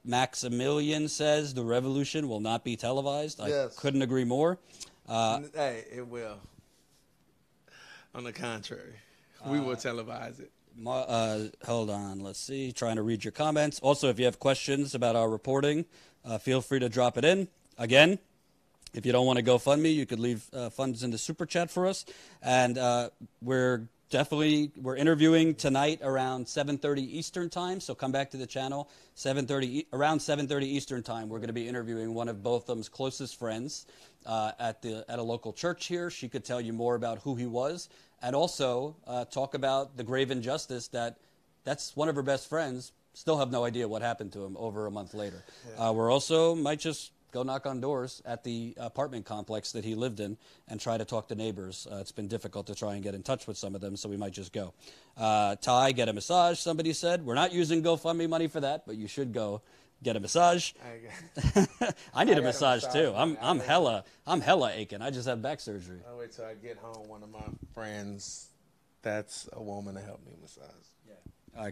Maximilian says the revolution will not be televised. Yes. I couldn't agree more. Hey, it will. On the contrary, we will televise it. Hold on, let's see. Trying to read your comments. Also, if you have questions about our reporting, feel free to drop it in. Again, if you don't want to GoFundMe, you could leave funds in the super chat for us. And we're interviewing tonight around 7:30 Eastern time. So come back to the channel around 7:30 Eastern time. We're going to be interviewing one of Botham's closest friends at a local church here. She could tell you more about who he was and also talk about the grave injustice that's one of her best friends. Still have no idea what happened to him over a month later. Yeah. We're also might just go knock on doors at the apartment complex that he lived in and try to talk to neighbors. It's been difficult to try and get in touch with some of them, so we might just go. Ty, get a massage, somebody said. We're not using GoFundMe money for that, but you should go get a massage. I need a massage too. I'm hella aching. I just had back surgery. I'll wait till I get home. One of my friends, that's a woman to help me massage. Yeah.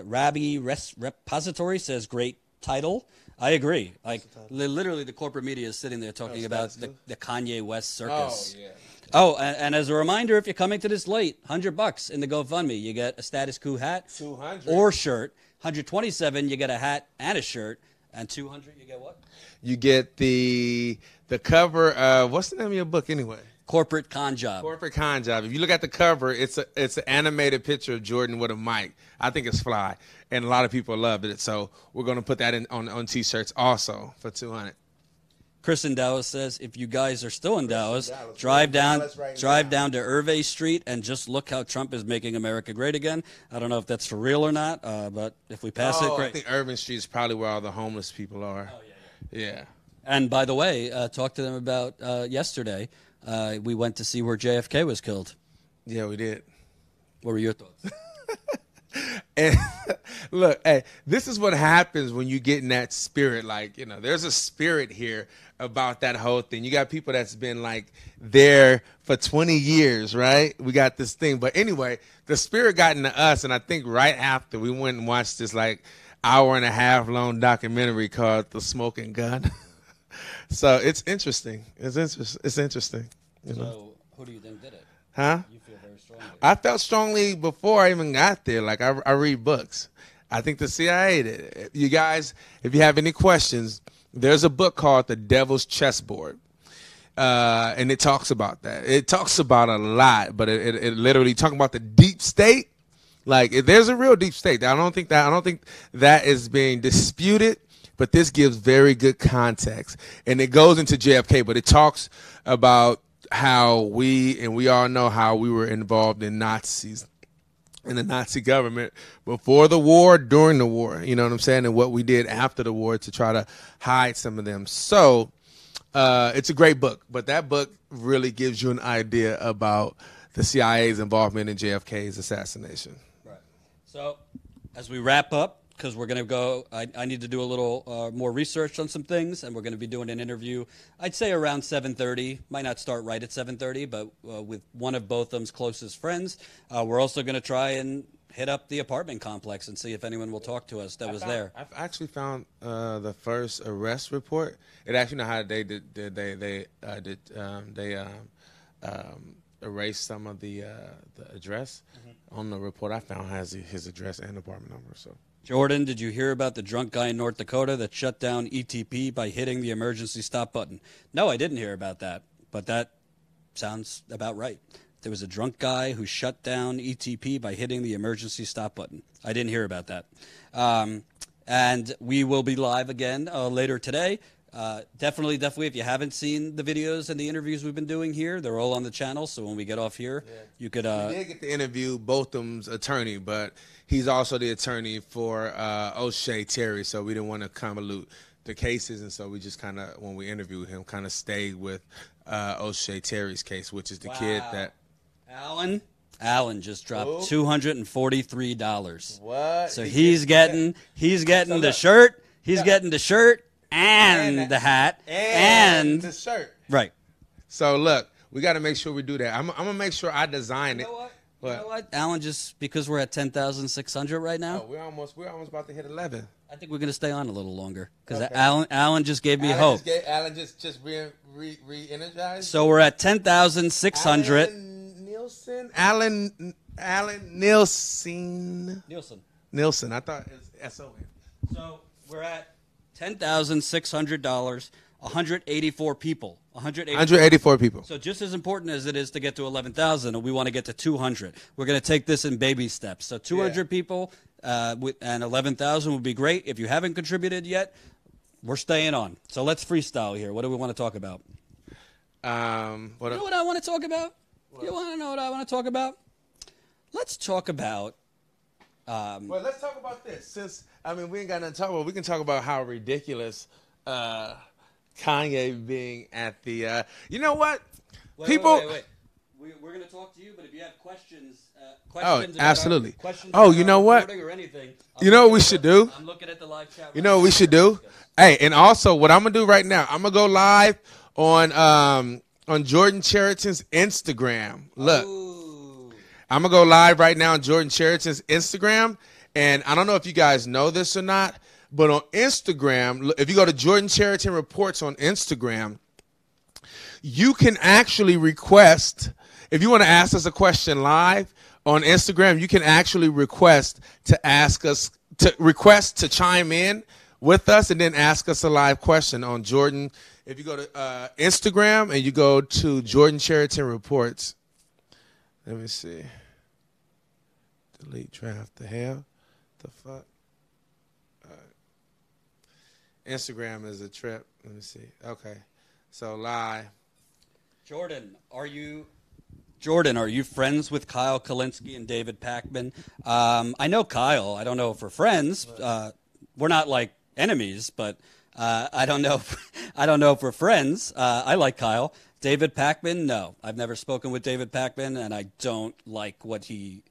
Rabbi Repository says great title. I agree. Like literally, the corporate media is sitting there talking about the Kanye West circus. Oh yeah. Oh, and as a reminder, if you're coming to this late, $100 in the GoFundMe, you get a Status Quo hat, 200 or shirt. 127, you get a hat and a shirt, and 200, you get what? You get the cover. What's the name of your book anyway? Corporate Con Job. Corporate Con Job. If you look at the cover, it's an animated picture of Jordan with a mic. I think it's fly, and a lot of people loved it. So we're going to put that on T-shirts also for 200. Chris in Dallas says, if you guys are still in Dallas, drive down to Irvay Street and just look how Trump is making America great again. I don't know if that's for real or not, but if we pass it, great. I think Irving Street is probably where all the homeless people are. Oh, yeah. And by the way, talk to them about yesterday. We went to see where JFK was killed. Yeah, we did. What were your thoughts? And look, hey, this is what happens when you get in that spirit. Like, there's a spirit here about that whole thing. You got people that's been like there for 20 years, right? We got this thing. But anyway, the spirit got into us. And I think right after we went and watched this like hour and a half long documentary called The Smoking Gun. So it's interesting. It's interesting. So who do you think did it? Huh? You feel very strongly. I felt strongly before I even got there. Like I read books. I think the CIA did it. You guys, if you have any questions, there's a book called The Devil's Chessboard. And it talks about that. It talks about a lot, but it literally talking about the deep state. Like there's a real deep state. I don't think that is being disputed. But this gives very good context. And it goes into JFK, but it talks about how we all know how we were involved in Nazis in the Nazi government before the war, during the war, you know what I'm saying, and what we did after the war to try to hide some of them. So it's a great book, but that book really gives you an idea about the CIA's involvement in JFK's assassination. Right. So as we wrap up, because we're going to go, I need to do a little more research on some things, and we're going to be doing an interview, I'd say around 7:30. Might not start right at 7:30, but with one of Botham's closest friends. We're also going to try and hit up the apartment complex and see if anyone will talk to us that was there. I've actually found the first arrest report. It actually know how they erased some of the address. On the report I found has his address and apartment number. So. Jordan, did you hear about the drunk guy in North Dakota that shut down ETP by hitting the emergency stop button? No, I didn't hear about that, but that sounds about right. There was a drunk guy who shut down ETP by hitting the emergency stop button. I didn't hear about that. And we will be live again later today. Definitely, if you haven't seen the videos and the interviews we've been doing here, they're all on the channel. So when we get off here, you could. We did get to interview Botham's attorney, but he's also the attorney for O'Shea Terry. So we didn't want to convolute the cases, and so we just kind of, when we interviewed him, kind of stayed with O'Shea Terry's case, which is the kid that Alan just dropped $243. What? So he's getting the shirt. He's getting the shirt. And the hat and the shirt. Right. So look, we got to make sure we do that. I'm gonna make sure I design it. You know what? Alan, just because we're at 10,600 right now. Oh, we're almost about to hit 11. I think we're gonna stay on a little longer because okay. Alan just gave me hope. Alan just re-energized. So we're at 10,600. Alan Nielsen. I thought it was S-O-N. So we're at $10,600, 184 people. 184 people. So just as important as it is to get to 11,000, we want to get to 200. We're going to take this in baby steps. So 200 people and 11,000 would be great. If you haven't contributed yet, we're staying on. So let's freestyle here. What do we want to talk about? You know what I want to talk about? What? You want to know what I want to talk about? Let's talk about... well, let's talk about this. Since, I mean, we ain't got nothing to talk about. We can talk about how ridiculous Kanye being at the... you know what? Wait. We're going to talk to you, but if you have questions... absolutely. Questions you know what? Or anything, you know what we should do? I'm looking at the live chat. You know what we should do? Hey, and also, what I'm going to do right now, I'm going to go live on Jordan Cheriton's Instagram. Look. Ooh. I'm going to go live right now on Jordan Cheriton's Instagram. And I don't know if you guys know this or not, but on Instagram, if you go to Jordan Cheriton Reports on Instagram, you can actually request, if you want to ask us a question live on Instagram, you can actually request to chime in with us and then ask us a live question on Jordan. If you go to Instagram and you go to Jordan Cheriton Reports, let me see. Delete draft. The hell? The fuck? All right. Instagram is a trip. Let me see. Okay. So live. Jordan, are you friends with Kyle Kalinske and David Pakman? I know Kyle. I don't know if we're friends. We're not like enemies, but I don't know. I don't know if we're friends. I like Kyle. David Pakman, no. I've never spoken with David Pakman, and I don't like what the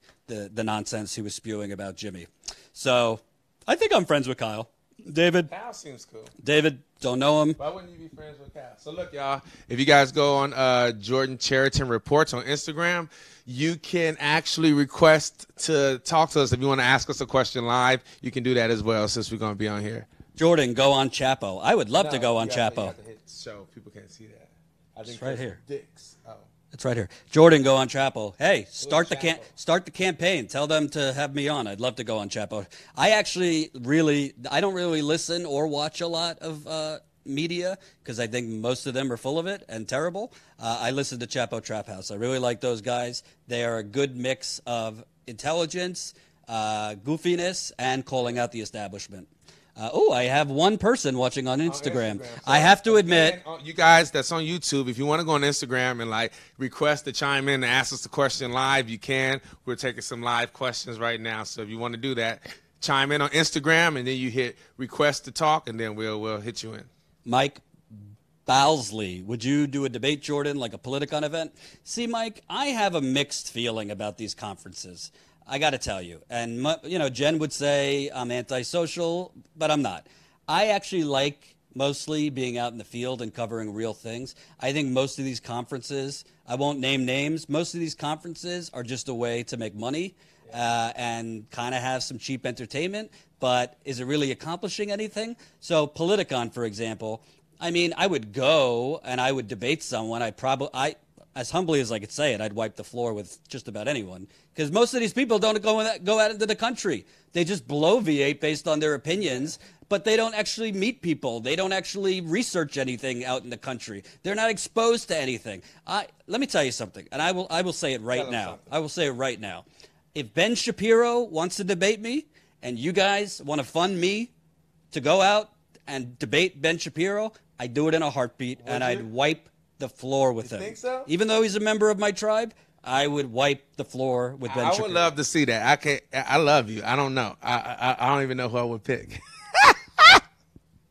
nonsense he was spewing about Jimmy. So I think I'm friends with Kyle. David. Kyle seems cool. David, don't know him. Why wouldn't you be friends with Kyle? So look, y'all, if you guys go on Jordan Cheriton Reports on Instagram, you can actually request to talk to us. If you want to ask us a question live, you can do that as well since we're going to be on here. Jordan, go on Chapo. I would love to go on Chapo. You have to hit show. People can't see that. I think it's right here. Dicks. Oh. It's right here. Jordan, go on Chapo. Hey, start the campaign. Tell them to have me on. I'd love to go on Chapo. I don't really listen or watch a lot of media because I think most of them are full of it and terrible. I listen to Chapo Trap House. I really like those guys. They are a good mix of intelligence, goofiness, and calling out the establishment. I have one person watching on Instagram. I have to admit, you guys that's on YouTube, if you want to go on Instagram and like request to chime in and ask us the question live, you can. We're taking some live questions right now, so if you want to do that, chime in on Instagram and then you hit request to talk, and then we'll hit you in. Mike Bowsley, would you do a debate, Jordan, like a Politicon event? See, Mike, I have a mixed feeling about these conferences. I got to tell you. And, Jen would say I'm antisocial, but I'm not. I actually like mostly being out in the field and covering real things. I think most of these conferences, I won't name names, most of these conferences are just a way to make money and kind of have some cheap entertainment. But is it really accomplishing anything? So Politicon, for example, I mean, I would go and I would debate someone. As humbly as I could say it, I'd wipe the floor with just about anyone. Because most of these people don't go out into the country. They just bloviate based on their opinions, but they don't actually meet people. They don't actually research anything out in the country. They're not exposed to anything. Let me tell you something, and I will say it right now. I will say it right now. If Ben Shapiro wants to debate me, and you guys want to fund me to go out and debate Ben Shapiro, I'd do it in a heartbeat, and I'd wipe the floor with him. Think so? Even though he's a member of my tribe, I would wipe the floor with Ben Shapiro. I would love to see that. I love you. I don't know. I don't even know who I would pick.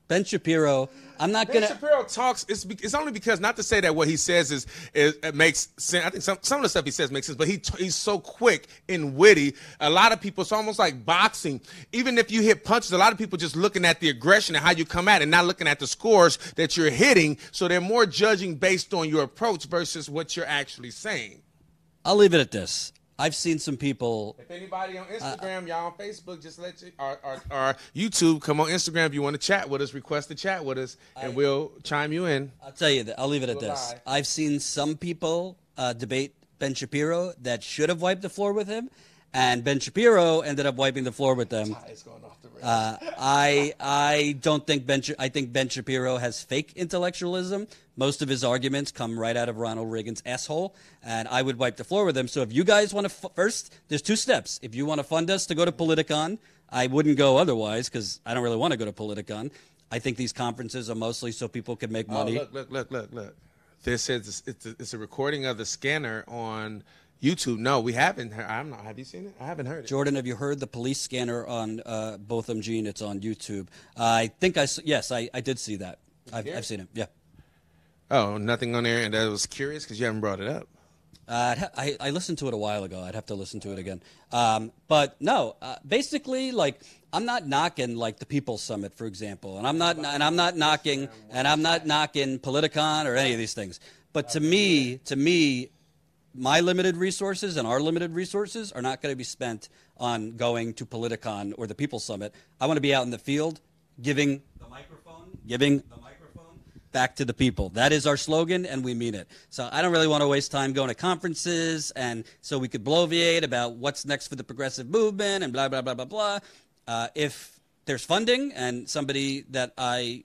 Ben Shapiro. I'm not gonna. Ben Shapiro talks. It's only because, not to say that what he says it makes sense. I think some of the stuff he says makes sense, but he's so quick and witty. A lot of people, it's almost like boxing. Even if you hit punches, a lot of people just looking at the aggression and how you come at it, not looking at the scores that you're hitting. So they're more judging based on your approach versus what you're actually saying. I'll leave it at this. I've seen some people. If anybody on Instagram, y'all on Facebook, just let you, or YouTube, come on Instagram if you want to chat with us, request to chat with us, and we'll chime you in. I'll tell you that. I'll leave it at this. I've seen some people debate Ben Shapiro that should have wiped the floor with him, and Ben Shapiro ended up wiping the floor with them. It's going off the rails. I don't think I think Ben Shapiro has fake intellectualism. Most of his arguments come right out of Ronald Reagan's asshole, and I would wipe the floor with him. So if you guys want to first, there's two steps. If you want to fund us to go to Politicon, I wouldn't go otherwise because I don't really want to go to Politicon. I think these conferences are mostly so people can make money. Look. This is it's a recording of the scanner on YouTube. No, we haven't. Have you seen it? I haven't heard it. Jordan, have you heard the police scanner on Botham Jean? It's on YouTube. I think I did see that. I've seen it. Yeah. Oh, nothing on there, and I was curious because you haven't brought it up. I listened to it a while ago. I'd have to listen to it again. But no, basically, like I'm not knocking like the People's Summit, for example, and I'm not knocking Politicon or any of these things. But to me, my limited resources and our limited resources are not going to be spent on going to Politicon or the People's Summit. I want to be out in the field, giving the microphone back to the people. That is our slogan, and we mean it. So I don't really want to waste time going to conferences, and so we could bloviate about what's next for the progressive movement and blah, blah, blah, blah, blah. If there's funding and somebody that I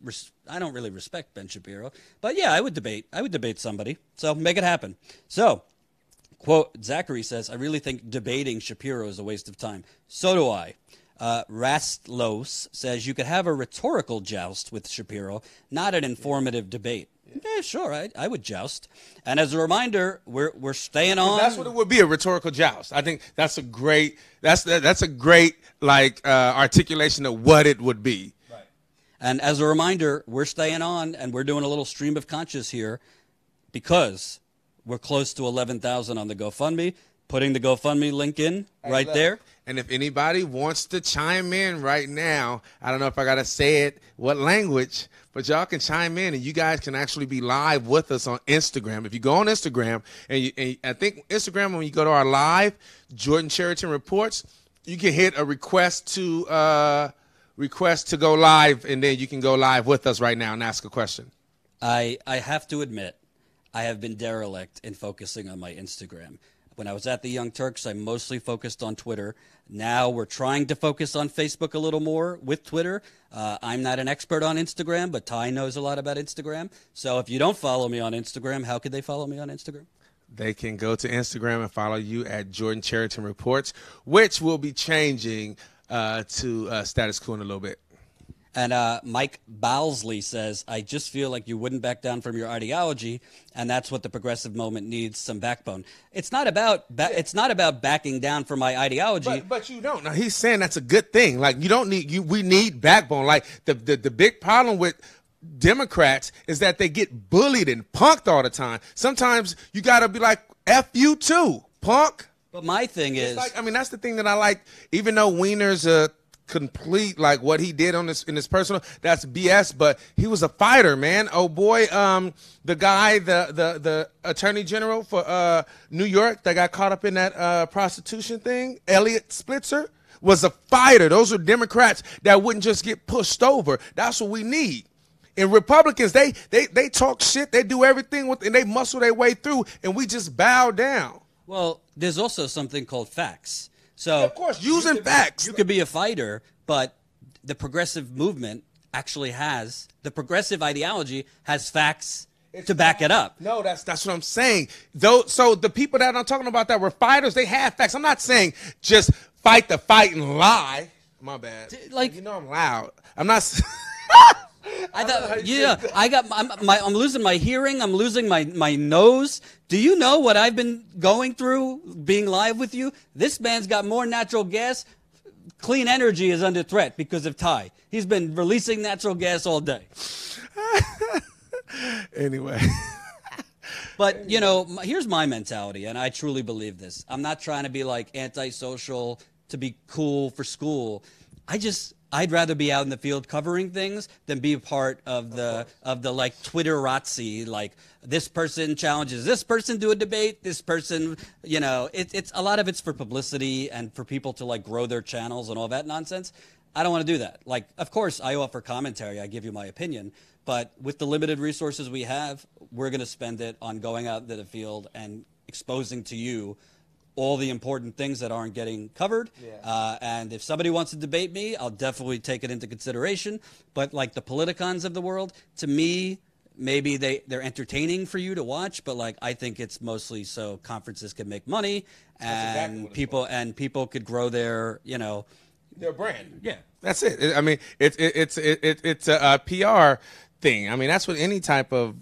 don't really respect Ben Shapiro, but yeah, I would debate somebody. So make it happen. So, quote, Zachary says, I really think debating Shapiro is a waste of time. So do I. Rastlos says you could have a rhetorical joust with Shapiro, not an informative debate. Yeah, sure, I would joust. And as a reminder, we're staying on. That's what it would be, a rhetorical joust. I think that's a great articulation of what it would be. Right. And as a reminder, we're staying on, and we're doing a little stream of conscious here because we're close to 11,000 on the GoFundMe. Putting the GoFundMe link in right there. And if anybody wants to chime in right now, I don't know if I got to say it, what language, but y'all can chime in, and you guys can actually be live with us on Instagram. If you go on Instagram, and I think Instagram, when you go to our live, Jordan Cheriton Reports, you can hit a request to go live, and then you can go live with us right now and ask a question. I have to admit, I have been derelict in focusing on my Instagram. When I was at the Young Turks, I mostly focused on Twitter. Now we're trying to focus on Facebook a little more with Twitter. I'm not an expert on Instagram, but Ty knows a lot about Instagram. So if you don't follow me on Instagram, how could they follow me on Instagram? They can go to Instagram and follow you at Jordan Cheriton Reports, which will be changing to Status Quo in a little bit. And Mike Bowsley says, I just feel like you wouldn't back down from your ideology, and that's what the progressive movement needs, some backbone. It's not about it's not about backing down from my ideology. But you don't. Now, he's saying that's a good thing. Like, you don't need we need backbone. Like, the big problem with Democrats is that they get bullied and punked all the time. Sometimes you got to be like, F you too, punk. But my thing is, like, I mean, that's the thing that I like. Even though Weiner's a complete, like, what he did on this in his personal, that's BS. But he was a fighter, man. Oh boy, the guy, the attorney general for New York that got caught up in that prostitution thing, Elliot Splitzer, was a fighter. Those are Democrats that wouldn't just get pushed over. That's what we need. And Republicans, they talk shit, they do everything and they muscle their way through, and we just bow down. Well, there's also something called facts. So, yeah, of course, using facts. You could be a fighter, but the progressive movement actually has, the progressive ideology has facts to back it up. No, that's what I'm saying. So the people that I'm talking about that were fighters, they have facts. I'm not saying just fight the fight and lie. My bad. Like, you know I'm loud. I'm not... I thought, yeah, I'm losing my hearing. I'm losing my nose. Do you know what I've been going through being live with you? This man's got more natural gas. Clean energy is under threat because of Ty. He's been releasing natural gas all day. Anyway. But, you know, here's my mentality, and I truly believe this. I'm not trying to be like antisocial to be cool for school. I'd rather be out in the field covering things than be a part of the like Twitterazzi, like this person challenges this person to a debate, this person, you know, it's a lot of it's for publicity and for people to like grow their channels and all that nonsense. I don't want to do that. Like, of course, I offer commentary, I give you my opinion, but with the limited resources we have, we're going to spend it on going out into the field and exposing to you all the important things that aren't getting covered. Yeah. And if somebody wants to debate me, I'll definitely take it into consideration. But like the politicons of the world, to me, maybe they're entertaining for you to watch, but like I think it's mostly so conferences can make money and exactly people could grow their, you know, their brand. Yeah. That's it. I mean, it's a PR thing. I mean, that's what any type of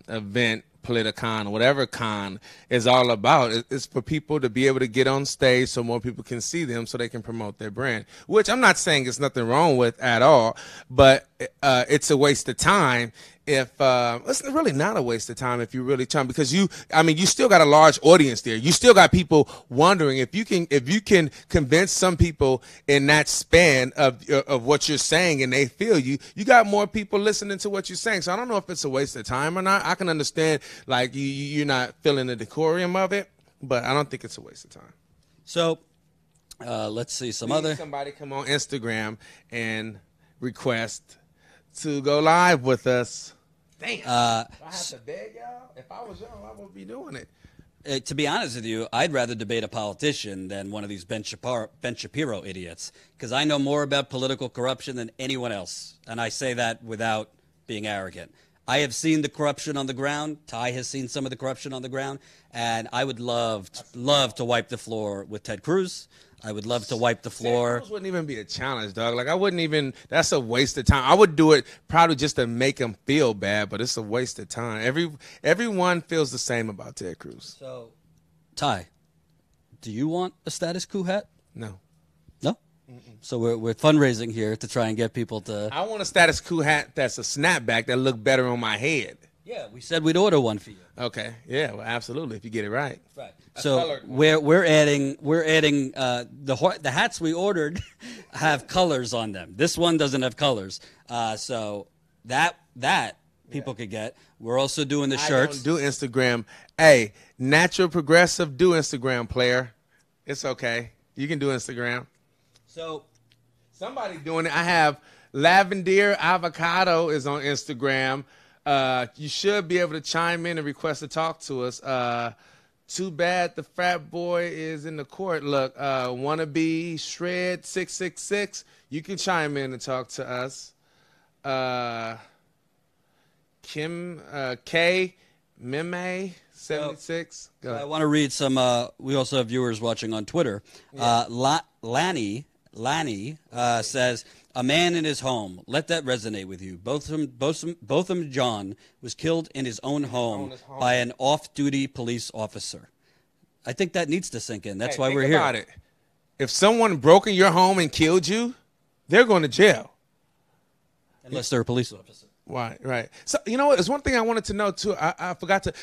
event, Politicon, whatever con is all about. It's for people to be able to get on stage so more people can see them so they can promote their brand, which I'm not saying there's nothing wrong with at all, but it's a waste of time if it's really not a waste of time if you really try, because you still got a large audience there. You still got people wondering if you can convince some people in that span of what you're saying and they feel you got more people listening to what you're saying. So I don't know if it's a waste of time or not. I can understand like you're not feeling the decorum of it, but I don't think it's a waste of time. So let's see somebody come on Instagram and request to go live with us. Damn. Do I have to beg y'all? If I was y'all, I would be doing it. To be honest with you, I'd rather debate a politician than one of these Ben Shapiro idiots, because I know more about political corruption than anyone else, and I say that without being arrogant. I have seen the corruption on the ground. Ty has seen some of the corruption on the ground, and I would love to wipe the floor with Ted Cruz. I would love to wipe the floor. That wouldn't even be a challenge, dog. Like, I wouldn't even, that's a waste of time. I would do it probably just to make him feel bad, but it's a waste of time. Everyone feels the same about Ted Cruz. So, Ty, do you want a status quo hat? No. No? Mm-mm. So we're fundraising here to try and get people to. I want a status quo hat that's a snapback that look better on my head. Yeah, we said we'd order one for you. Okay. Yeah, well, absolutely, if you get it right. Right. So we're adding the hats we ordered have colors on them. This one doesn't have colors. So that people could get. We're also doing the shirts. I don't do Instagram. Hey, natural progressive, do Instagram, player. It's okay. You can do Instagram. So somebody doing it. I have Lavender Avocado is on Instagram. You should be able to chime in and request to talk to us. Too bad the frat boy is in the court. Look, wannabe shred 666. You can chime in and talk to us. Kim K Meme 76. Go ahead. I want to read some. We also have viewers watching on Twitter. Yeah. Lanny says, A man in his home. Let that resonate with you. Both of them, John, was killed in his own home by an off-duty police officer. I think that needs to sink in. That's why we're here. Think about it. If someone broke in your home and killed you, they're going to jail. Unless they're a police officer. Right. So, you know what? There's one thing I wanted to know, too. I forgot to.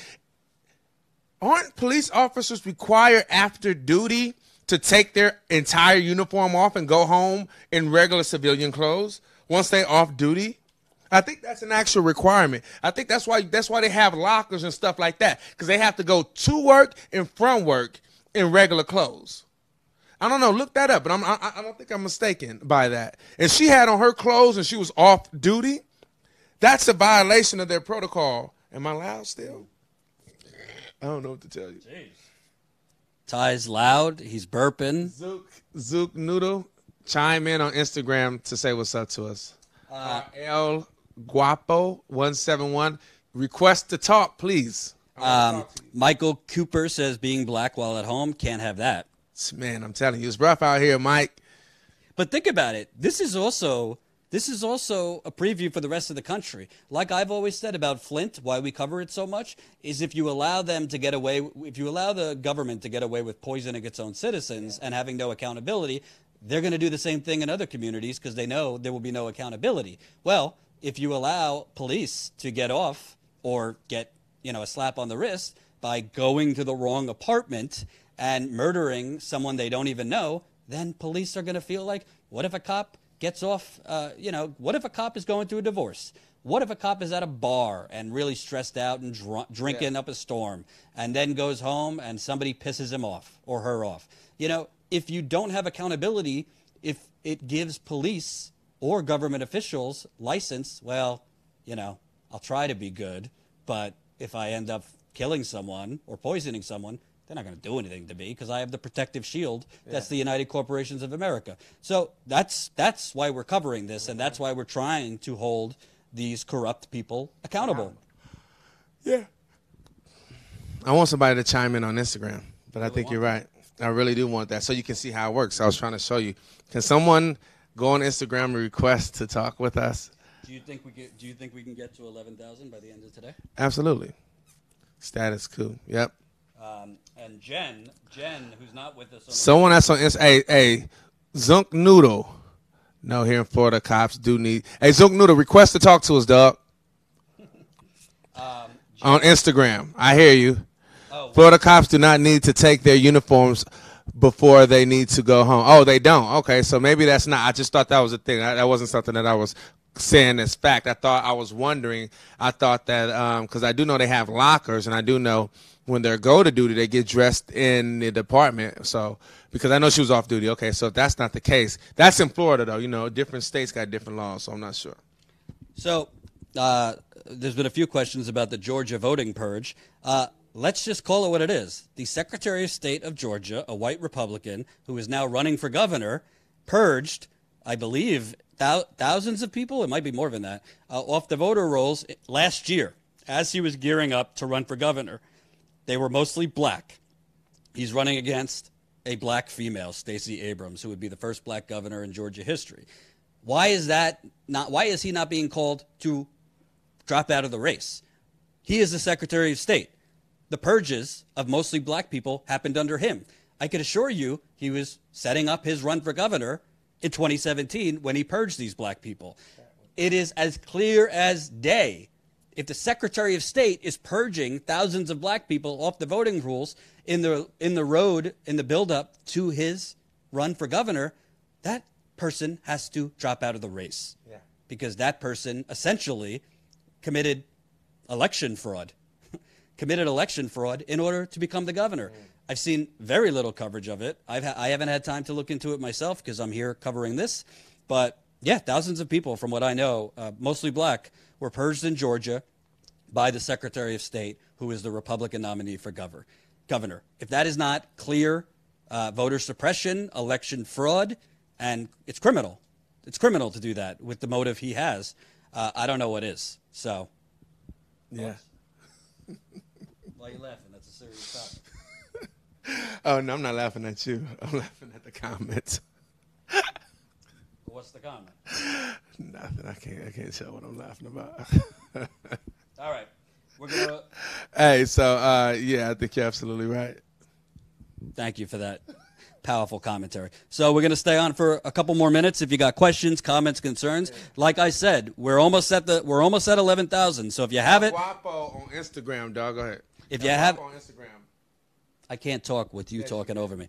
Aren't police officers required after duty to take their entire uniform off and go home in regular civilian clothes once they off duty? I think that's an actual requirement. I think that's why they have lockers and stuff like that, because they have to go to work and from work in regular clothes. I don't know. Look that up, but I don't think I'm mistaken by that. And she had on her clothes and she was off duty. That's a violation of their protocol. Am I loud still? I don't know what to tell you. Jeez. Ty's loud. He's burping. Zook Noodle, chime in on Instagram to say what's up to us. El Guapo 171, request to talk, please. Michael Cooper says being black while at home, can't have that. Man, I'm telling you, it's rough out here, Mike. But think about it. This is also a preview for the rest of the country. Like I've always said about Flint, why we cover it so much, is if you allow the government to get away with poisoning its own citizens and having no accountability, they're going to do the same thing in other communities because they know there will be no accountability. Well, if you allow police to get off or get, a slap on the wrist by going to the wrong apartment and murdering someone they don't even know, then police are going to feel like, what if a cop gets off, what if a cop is going through a divorce? What if a cop is at a bar and really stressed out and drinking up a storm and then goes home and somebody pisses him off or her off? If you don't have accountability, if it gives police or government officials license, well, I'll try to be good, but if I end up killing someone or poisoning someone, they're not going to do anything to me because I have the protective shield. That's the United Corporations of America. So that's why we're covering this, and that's why we're trying to hold these corrupt people accountable. Yeah. I want somebody to chime in on Instagram, but I think you're right. I really do want that so you can see how it works. I was trying to show you. Can someone go on Instagram and request to talk with us? Do you think we can get to 11,000 by the end of today? Absolutely. Status quo. Yep. And Jen, who's not with us. Someone that's on Instagram. Hey, Zunk Noodle. No, here in Florida, cops do need. Hey, Zunk Noodle, request to talk to us, dog. On Instagram. I hear you. Florida cops do not need to take their uniforms before they need to go home. Oh, they don't. Okay, so maybe that's not. I just thought that was a thing. That wasn't something that I was saying as fact. I was wondering. I thought that because I do know they have lockers, and I do know when they go to duty, they get dressed in the department. So because I know she was off duty. Okay, so if that's not the case, that's in Florida though. Different states got different laws, so I'm not sure. So there's been a few questions about the Georgia voting purge. Let's just call it what it is. The Secretary of State of Georgia, a white Republican who is now running for governor, purged, I believe, thousands of people, it might be more than that, off the voter rolls last year as he was gearing up to run for governor. They were mostly black. He's running against a black female, Stacey Abrams, who would be the first black governor in Georgia history. Why is he not being called to drop out of the race? He is the Secretary of State. The purges of mostly black people happened under him. I can assure you he was setting up his run for governor in 2017 when he purged these black people. It is as clear as day. If the Secretary of State is purging thousands of black people off the voting rules in the buildup to his run for governor, that person has to drop out of the race. Yeah. Because that person essentially committed election fraud in order to become the governor. I've seen very little coverage of it. I haven't had time to look into it myself because I'm here covering this. But yeah, thousands of people, from what I know, mostly black, were purged in Georgia by the Secretary of State, who is the Republican nominee for governor. If that is not clear voter suppression, election fraud, and it's criminal. It's criminal to do that with the motive he has. I don't know what is. So, yeah. Why are you laughing? That's a serious topic. Oh, no, I'm not laughing at you. I'm laughing at the comments. What's What's the comment? Nothing. I can't tell what I'm laughing about. All right. We're going to... Hey, so, yeah, I think you're absolutely right. Thank you for that powerful commentary. So we're going to stay on for a couple more minutes. If you got questions, comments, concerns, like I said, we're almost at 11,000. So if you have it, Guapo on Instagram, dog. Go ahead. If you have on Instagram, I can't talk with you talking over me.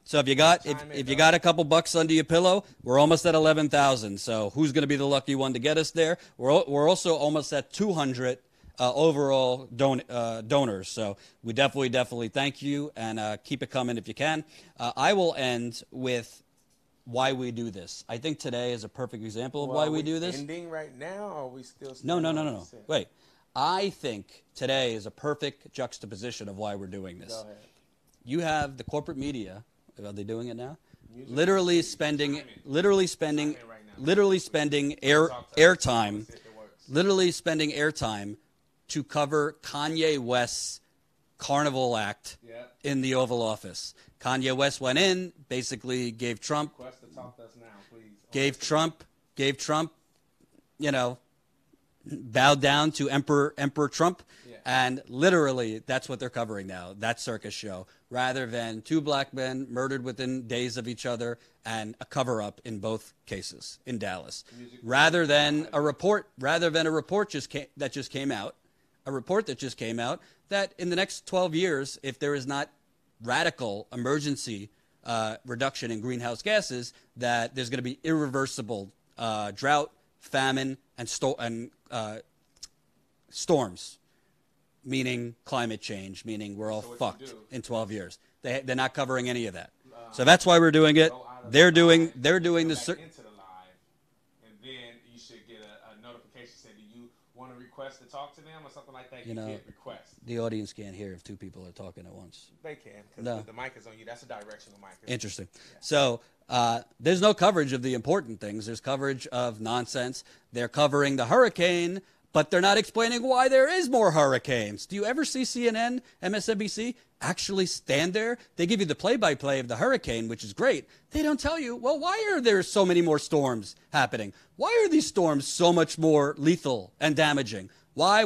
So if you got a couple bucks under your pillow, we're almost at 11,000. So who's going to be the lucky one to get us there? We're also almost at 200 overall donors. So we definitely thank you, and keep it coming if you can. I will end with why we do this. I think today is a perfect example of why we do this. Ending right now, or are we still? No. Wait. I think today is a perfect juxtaposition of why we're doing this. Go ahead. You have the corporate media. Are they doing it now? Literally spending airtime to cover Kanye West's Carnival Act in the Oval Office. Kanye West went in, basically gave Trump, bowed down to Emperor Trump, and literally that's what they're covering now, that circus show, rather than two black men murdered within days of each other and a cover-up in both cases in Dallas. Rather than a report that just came out that in the next 12 years, if there is not radical emergency reduction in greenhouse gases, that there's going to be irreversible drought, famine, and storms, meaning climate change, meaning we're all fucked in 12 years. They're not covering any of that. So that's why we're doing it. They're doing this. Into the live, and then you should get a notification saying, "Do you want to request to talk to them or something like that?" You hit request. The audience can't hear if two people are talking at once. They can, because the mic is on you. That's a directional mic. Interesting. Yeah. So there's no coverage of the important things. There's coverage of nonsense. They're covering the hurricane, but they're not explaining why there is more hurricanes. Do you ever see CNN, MSNBC actually stand there? They give you the play-by-play of the hurricane, which is great. They don't tell you, well, why are there so many more storms happening? Why are these storms so much more lethal and damaging? Why?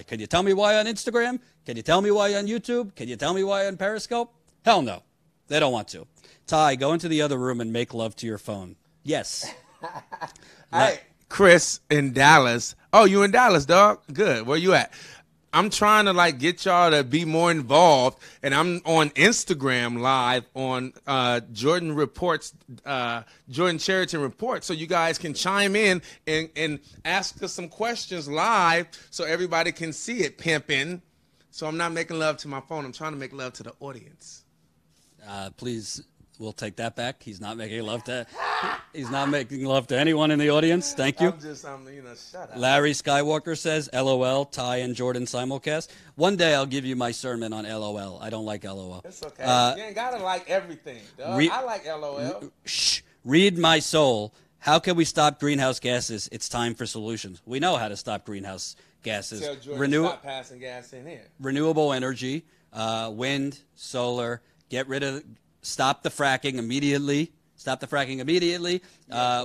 Can you tell me why on Instagram? Can you tell me why on YouTube? Can you tell me why on Periscope? Hell no. They don't want to. Ty, go into the other room and make love to your phone. Yes. Hey, Chris in Dallas. Oh, you in Dallas, dog? Good. Where you at? I'm trying to get y'all to be more involved, and I'm on Instagram live on Jordan Cheriton Report, so you guys can chime in and ask us some questions live, so everybody can see it. Pimping. So I'm not making love to my phone. I'm trying to make love to the audience. Please. We'll take that back. He's not making love to. He's not making love to anyone in the audience. Thank you. Shut up. Larry Skywalker says, "LOL." Ty and Jordan simulcast. One day I'll give you my sermon on LOL. I don't like LOL. It's okay. You ain't gotta like everything, dog. I like LOL. Read my soul. How can we stop greenhouse gases? It's time for solutions. We know how to stop greenhouse gases. Tell Jordan stop passing gas in here. Renewable energy, wind, solar. Stop the fracking immediately.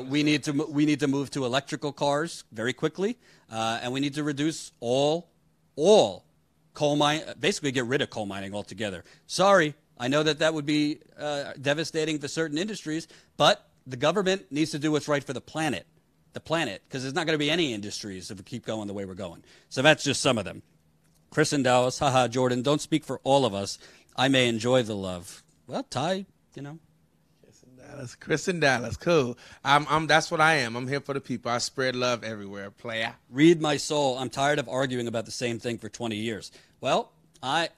We need to move to electrical cars very quickly, and we need to reduce all coal mine. Basically, get rid of coal mining altogether. Sorry, I know that would be devastating for certain industries, but the government needs to do what's right for the planet, because there's not going to be any industries if we keep going the way we're going. So that's just some of them. Chris in Dallas, haha, Jordan, don't speak for all of us. I may enjoy the love. Well, Ty, Chris in Dallas, cool. I'm. That's what I am. I'm here for the people. I spread love everywhere, player. Read my soul. I'm tired of arguing about the same thing for 20 years. Well, I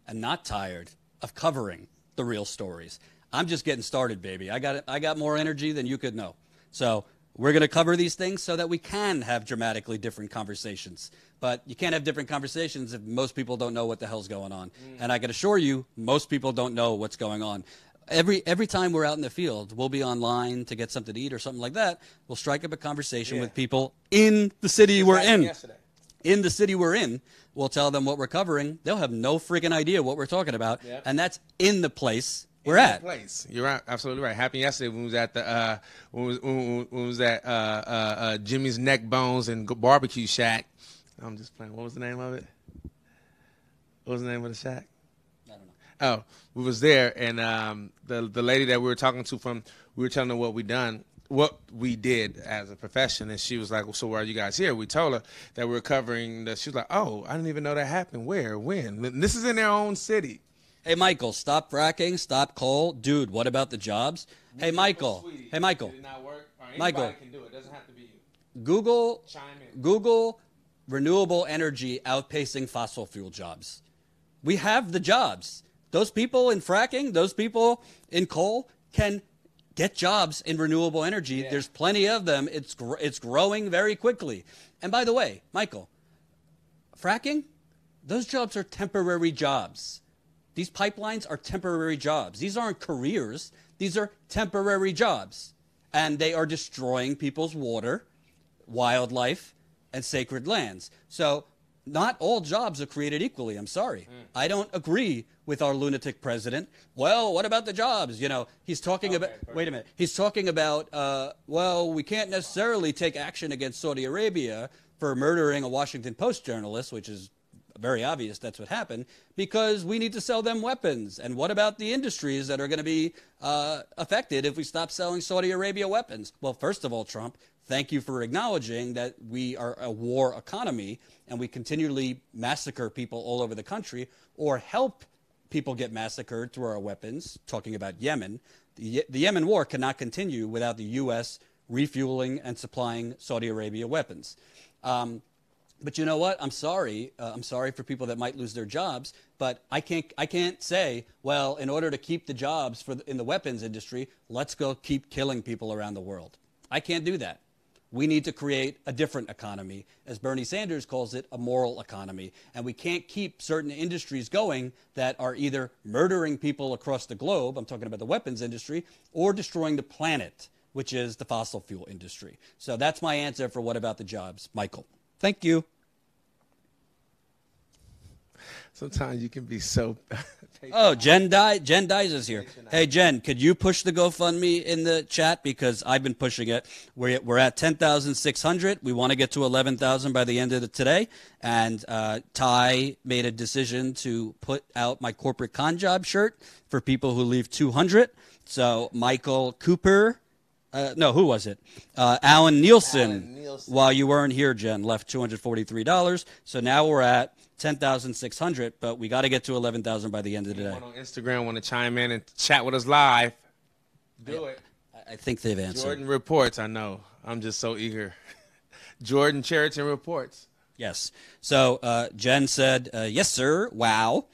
am not tired of covering the real stories. I'm just getting started, baby. I got more energy than you could know. So we're going to cover these things so that we can have dramatically different conversations. But you can't have different conversations if most people don't know what the hell's going on. And I can assure you, most people don't know what's going on. Every time we're out in the field, we'll be online to get something to eat or something like that. We'll strike up a conversation with people in the city we're in. Yesterday. In the city we're in, we'll tell them what we're covering. They'll have no freaking idea what we're talking about. Yep. And that's in the place we're at. Place. You're right, absolutely right. Happened yesterday when we was at the when we was at Jimmy's Neck Bones and Barbecue Shack. I'm just playing. What was the name of it? What was the name of the shack? I don't know. Oh, we was there, and the lady that we were talking to we were telling her what we did as a profession, and she was like, well, so why are you guys here? We told her that we were covering she was like, oh, I didn't even know that happened. Where? When? And this is in their own city. Hey, Michael, stop fracking, stop coal. Dude, what about the jobs? Hey, Michael. Hey, Michael. Did it not work? Michael. Anybody can do it. It doesn't have to be you. Chime in. Google renewable energy outpacing fossil fuel jobs. We have the jobs. Those people in fracking, those people in coal can get jobs in renewable energy. Yeah. There's plenty of them. It's growing very quickly. And by the way, Michael, fracking, those jobs are temporary jobs. These pipelines are temporary jobs. These aren't careers. These are temporary jobs. And they are destroying people's water, wildlife, and sacred lands. So not all jobs are created equally. I'm sorry. I don't agree with our lunatic president. Well, what about the jobs? You know, he's talking about, wait a minute. He's talking about, well, we can't necessarily take action against Saudi Arabia for murdering a Washington Post journalist, which is very obvious that's what happened, because we need to sell them weapons. And what about the industries that are going to be affected if we stop selling Saudi Arabia weapons? Well, first of all, Trump, thank you for acknowledging that we are a war economy and we continually massacre people all over the country or help people get massacred through our weapons, talking about Yemen. The Yemen war cannot continue without the U.S. refueling and supplying Saudi Arabia weapons. But you know what? I'm sorry. I'm sorry for people that might lose their jobs. But I can't say, well, in order to keep the jobs in the weapons industry, let's go keep killing people around the world. I can't do that. We need to create a different economy. As Bernie Sanders calls it, a moral economy. And we can't keep certain industries going that are either murdering people across the globe, I'm talking about the weapons industry, or destroying the planet, which is the fossil fuel industry. So that's my answer for what about the jobs, Michael. Thank you. Sometimes you can be so... Oh, Jen Dies is here. Hey, Jen, could you push the GoFundMe in the chat? Because I've been pushing it. We're at 10,600. We want to get to 11,000 by the end of today. And Ty made a decision to put out my corporate con job shirt for people who leave 200. So Michael Cooper... no, who was it? Alan Nielsen, while you weren't here, Jen, left $243. So now we're at 10,600, but we got to get to 11,000 by the end of the day. Anyone on Instagram want to chime in and chat with us live? Do it. I think they've answered. Jordan reports, I know. I'm just so eager. Jordan Cheriton reports. Yes. So Jen said, yes, sir. Wow.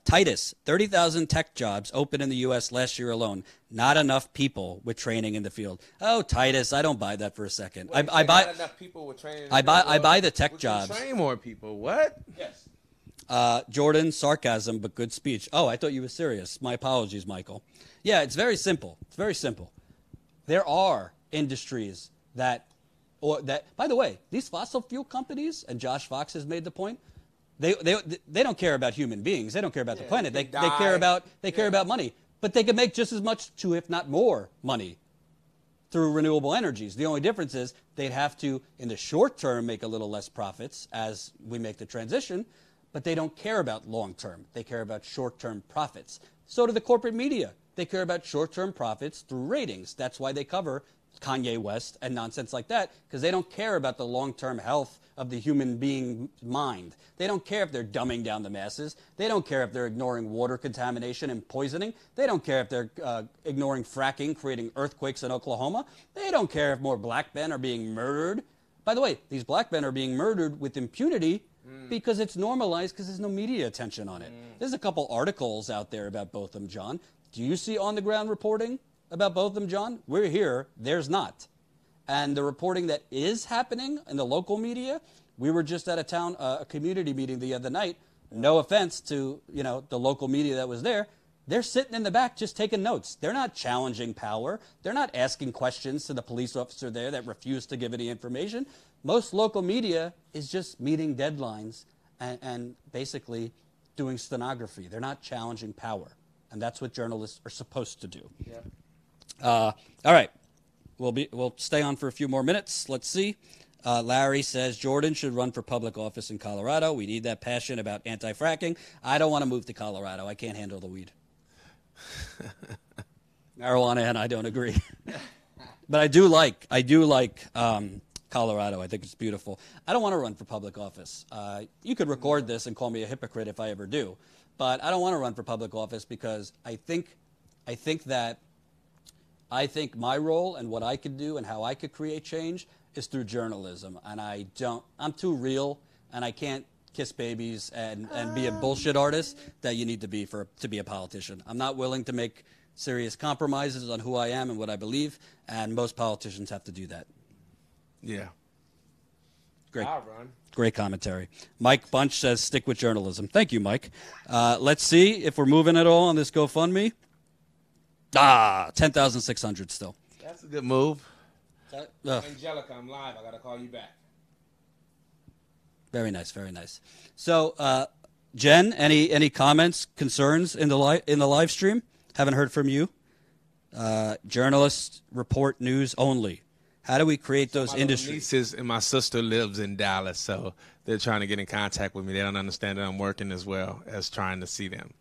Titus, 30,000 tech jobs open in the U.S. last year alone. Not enough people with training in the field. Oh, Titus, I don't buy that for a second. Wait, I buy not enough people with training. I buy the tech jobs. Train more people. What? Yes. Jordan, sarcasm, but good speech. Oh, I thought you were serious. My apologies, Michael. Yeah, it's very simple. It's very simple. There are industries that, by the way, these fossil fuel companies, and Josh Fox has made the point, they don't care about human beings. They don't care about the planet. They care about money. But they can make just as much to, if not more, money through renewable energies. The only difference is they'd have to, in the short term, make a little less profits as we make the transition, but they don't care about long term. They care about short-term profits. So do the corporate media. They care about short-term profits through ratings. That's why they cover Kanye West and nonsense like that, because they don't care about the long-term health of the human being mind. They don't care if they're dumbing down the masses. They don't care if they're ignoring water contamination and poisoning. They don't care if they're ignoring fracking, creating earthquakes in Oklahoma. They don't care if more black men are being murdered. By the way, these black men are being murdered with impunity because it's normalized because there's no media attention on it. There's a couple articles out there about both of them, John. Do you see on-the-ground reporting about both of them, John? We're here. There's not. And the reporting that is happening in the local media, we were just at a community meeting the other night. No offense to, the local media that was there. They're sitting in the back just taking notes. They're not challenging power. They're not asking questions to the police officer there that refused to give any information. Most local media is just meeting deadlines and basically doing stenography. They're not challenging power. and that's what journalists are supposed to do. Yeah. All right, we'll stay on for a few more minutes. Let's see. Larry says Jordan should run for public office in Colorado. We need that passion about anti-fracking. I don't want to move to Colorado. I can't handle the weed. Marijuana, and I don't agree. But I do like Colorado. I think it's beautiful. I don't want to run for public office. You could record this and call me a hypocrite if I ever do, but I don't want to run for public office because I think my role and what I could do and how I could create change is through journalism, and I'm too real, and I can't kiss babies and be a bullshit artist that you need to be to be a politician. I'm not willing to make serious compromises on who I am and what I believe, and most politicians have to do that. Yeah. Great commentary. Mike Bunch says, stick with journalism. Thank you, Mike. Let's see if we're moving at all on this GoFundMe. 10,600 still. That's a good move. Angelica, I'm live. I got to call you back. Very nice, very nice. So, Jen, any comments, concerns in the live stream? Haven't heard from you. Journalists report news only. How do we create those industries? My nieces and my sister lives in Dallas, so they're trying to get in contact with me. They don't understand that I'm working as well as trying to see them.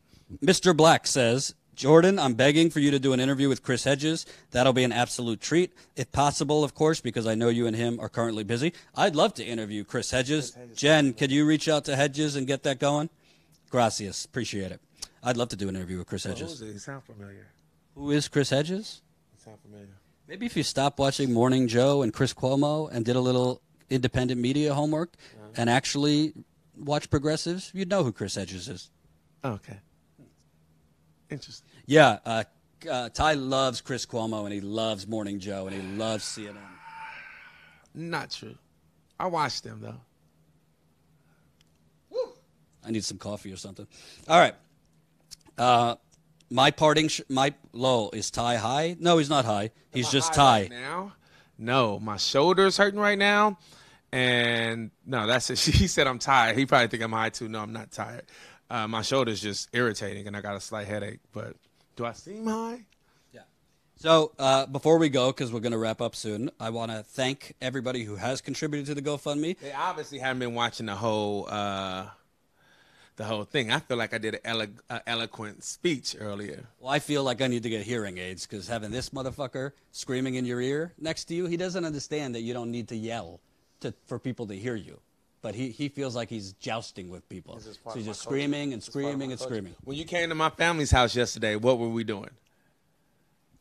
Mr. Black says, Jordan, I'm begging for you to do an interview with Chris Hedges. That'll be an absolute treat. If possible, of course, because I know you and him are currently busy. I'd love to interview Chris Hedges. Jen, could you reach out to Hedges and get that going? Gracias. Appreciate it. I'd love to do an interview with Chris Hedges. Who is it? He sounds familiar. Who is Chris Hedges? He sounds familiar. Maybe if you stopped watching Morning Joe and Chris Cuomo and did a little independent media homework and actually watch progressives, you'd know who Chris Hedges is. Oh, okay. Interesting. Yeah, Ty loves Chris Cuomo, and he loves Morning Joe, and he loves CNN. Not true. I watched them, though. Woo. I need some coffee or something. All right. My low is Ty high? No, he's not high. He's just Ty. Right now? No, my shoulder's hurting right now. And no, that's it. He said I'm tired. He probably think I'm high, too. No, I'm not tired. My shoulder's just irritating, and I got a slight headache. But do I seem high? Yeah. So before we go, because we're going to wrap up soon, I want to thank everybody who has contributed to the GoFundMe. They obviously haven't been watching the whole thing. I feel like I did an eloquent speech earlier. Well, I feel like I need to get hearing aids because having this motherfucker screaming in your ear next to you, he doesn't understand that you don't need to yell for people to hear you. But he feels like he's jousting with people. So he's just screaming and screaming and screaming. When you came to my family's house yesterday, what were we doing?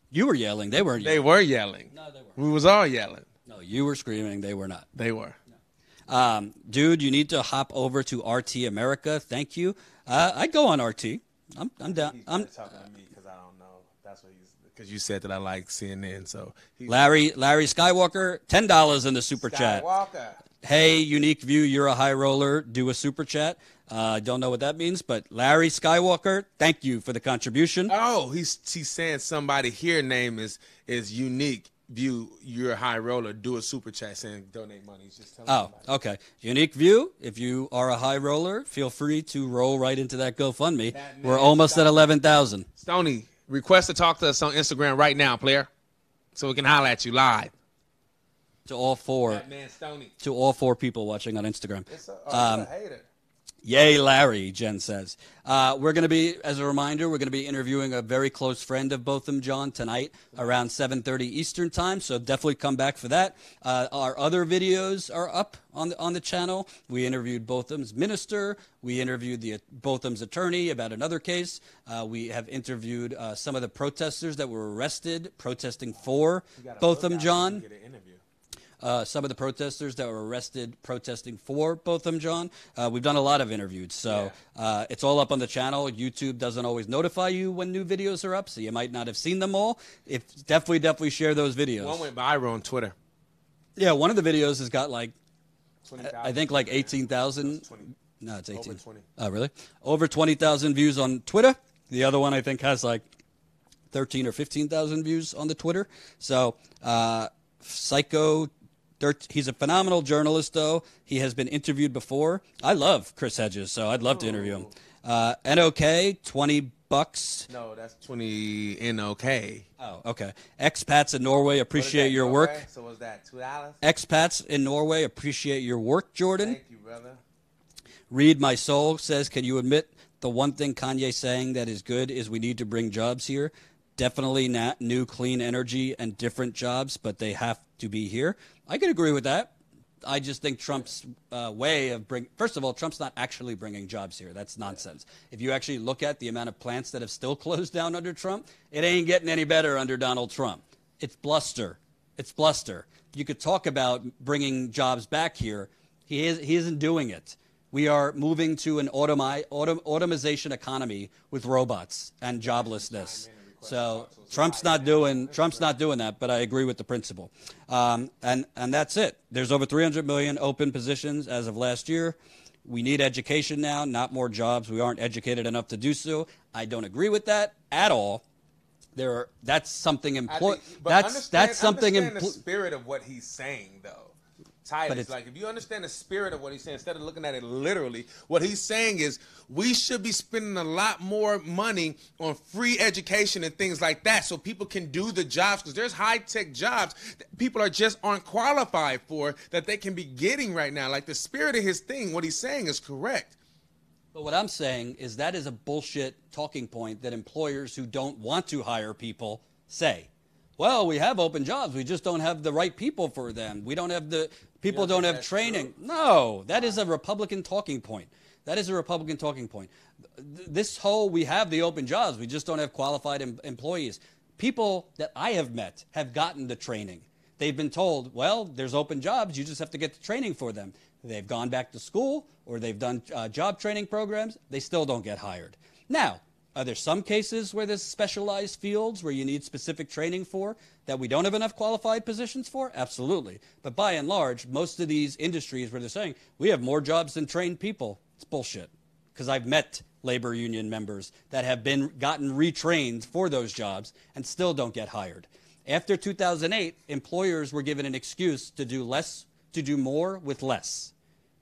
You were yelling. They weren't yelling. They were yelling. No, they weren't. We was all yelling. No, you were screaming. They were not. They were. No. Dude, you need to hop over to RT America. Thank you. I'd go on RT. I'm down. I'm talking to me because I don't know. That's what because you said that I like CNN. So Larry Skywalker, $10 in the super chat. Hey, Unique View, you're a high roller. Do a super chat. I don't know what that means, but Larry Skywalker, thank you for the contribution. Oh, he's saying somebody here name is Unique View, you're a high roller. Do a super chat saying donate money. He's just telling somebody. Okay. Unique View, if you are a high roller, feel free to roll right into that GoFundMe. We're almost at 11,000. Stoney, request to talk to us on Instagram right now, player, so we can holler at you live. To all four people watching on Instagram. It's a hater. Yay, Larry, Jen says. We're going to be, as a reminder, we're going to be interviewing a very close friend of Botham John tonight around 7:30 Eastern time, so definitely come back for that. Our other videos are up on the channel. We interviewed Botham's minister. We interviewed Botham's attorney about another case. We have interviewed some of the protesters that were arrested protesting for Botham John. Some of the protesters that were arrested protesting for Botham John. We've done a lot of interviews, so it's all up on the channel. YouTube doesn't always notify you when new videos are up, so you might not have seen them all. Definitely share those videos. One went viral on Twitter. Yeah, one of the videos has got like, I think like 18,000. No, it's 18. Over 20. Oh, really? Over 20,000 views on Twitter. The other one I think has like 13 or 15,000 views on the Twitter. So, Psycho. He's a phenomenal journalist, though. He has been interviewed before. I love Chris Hedges, so I'd love to interview him. NOK, 20 bucks. No, that's 20 NOK. Oh, okay. Expats in Norway appreciate your work. So was that $2? Expats in Norway appreciate your work, Jordan. Thank you, brother. Read My Soul says, can you admit the one thing Kanye's saying that is good is we need to bring jobs here? Definitely not new clean energy and different jobs, but they have to be here. I could agree with that. I just think Trump's way of first of all, Trump's not actually bringing jobs here. That's nonsense. If you actually look at the amount of plants that have still closed down under Trump, it ain't getting any better under Donald Trump. It's bluster. It's bluster. You could talk about bringing jobs back here. He isn't doing it. We are moving to an automation economy with robots and joblessness. So Trump's not doing that, but I agree with the principle. And that's it. There's over 300 million open positions as of last year. We need education now, not more jobs. We aren't educated enough to do so. I don't agree with that at all. That's something important. That's something important. The spirit of what he's saying, though. Titus, like if you understand the spirit of what he's saying, instead of looking at it literally, what he's saying is we should be spending a lot more money on free education and things like that so people can do the jobs, because there's high-tech jobs that people aren't qualified for that they can be getting right now. Like the spirit of his thing, what he's saying is correct. But what I'm saying is that is a bullshit talking point that employers who don't want to hire people say. Well, we have open jobs. We just don't have the right people for them. We don't have people don't have training. True? No, that is a Republican talking point. That is a Republican talking point. This whole, we have the open jobs. We just don't have qualified employees. People that I have met have gotten the training. They've been told, well, there's open jobs. You just have to get the training for them. They've gone back to school or they've done job training programs. They still don't get hired. Now, are there some cases where there's specialized fields where you need specific training for that we don't have enough qualified positions for? Absolutely. But by and large, most of these industries where they're saying we have more jobs than trained people, it's bullshit. Because I've met labor union members that have gotten retrained for those jobs and still don't get hired. After 2008, employers were given an excuse to do more with less.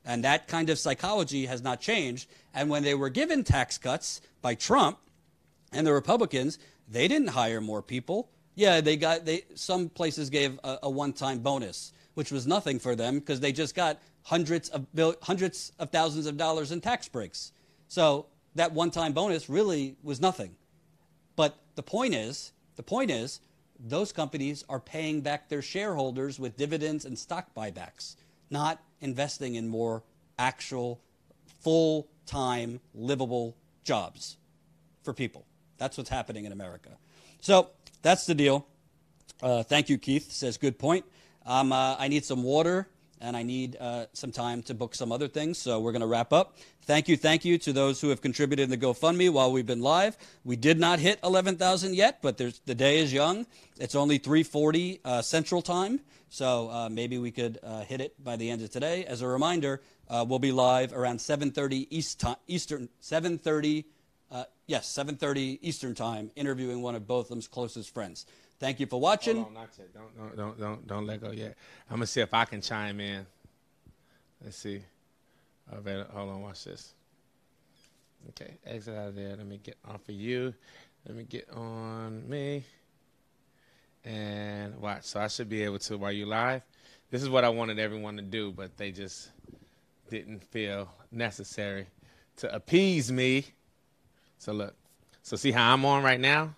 And that kind of psychology has not changed. And when they were given tax cuts by Trump and the Republicans, they didn't hire more people. Yeah, some places gave a one-time bonus, which was nothing for them because they just got hundreds of thousands of dollars in tax breaks. So that one-time bonus really was nothing. But the point is, those companies are paying back their shareholders with dividends and stock buybacks, not investing in more actual full-time livable jobs for people. That's what's happening in America. So that's the deal. Thank you, Keith. Says, good point. I need some water, and I need some time to book some other things, so we're going to wrap up. Thank you to those who have contributed in the GoFundMe while we've been live. We did not hit 11,000 yet, but the day is young. It's only 3:40 Central Time, so maybe we could hit it by the end of today. As a reminder, we'll be live around 7:30 Eastern, 7:30 Eastern Time, interviewing one of Botham's closest friends. Thank you for watching. Hold on, not yet. Don't let go yet. I'm gonna see if I can chime in. Let's see. Hold on, watch this. Okay, exit out of there. Let me get off of you. Let me get on me. And watch. So I should be able to while you live. This is what I wanted everyone to do, but they just didn't feel necessary to appease me. So look. So see how I'm on right now?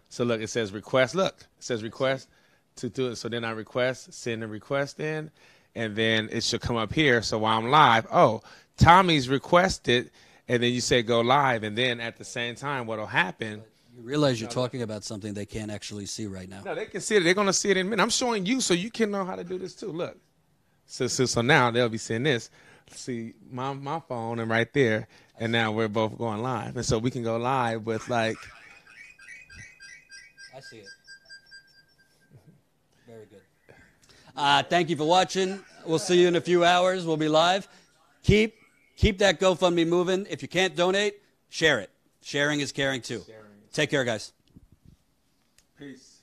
So look, it says request. Look, it says request to do it. So then I request, send a request in, and then it should come up here. So while I'm live, oh, Tommy's requested, and then you say go live, and then at the same time, what'll happen? You realize you're talking about something they can't actually see right now. No, they can see it. They're going to see it in a minute. I'm showing you so you can know how to do this too. Look. So now they'll be seeing this. See my phone and right there, and now we're both going live. And so we can go live with like. I see it. Very good. Thank you for watching. We'll see you in a few hours. We'll be live. Keep that GoFundMe moving. If you can't donate, share it. Sharing is caring too. Take care, guys. Peace.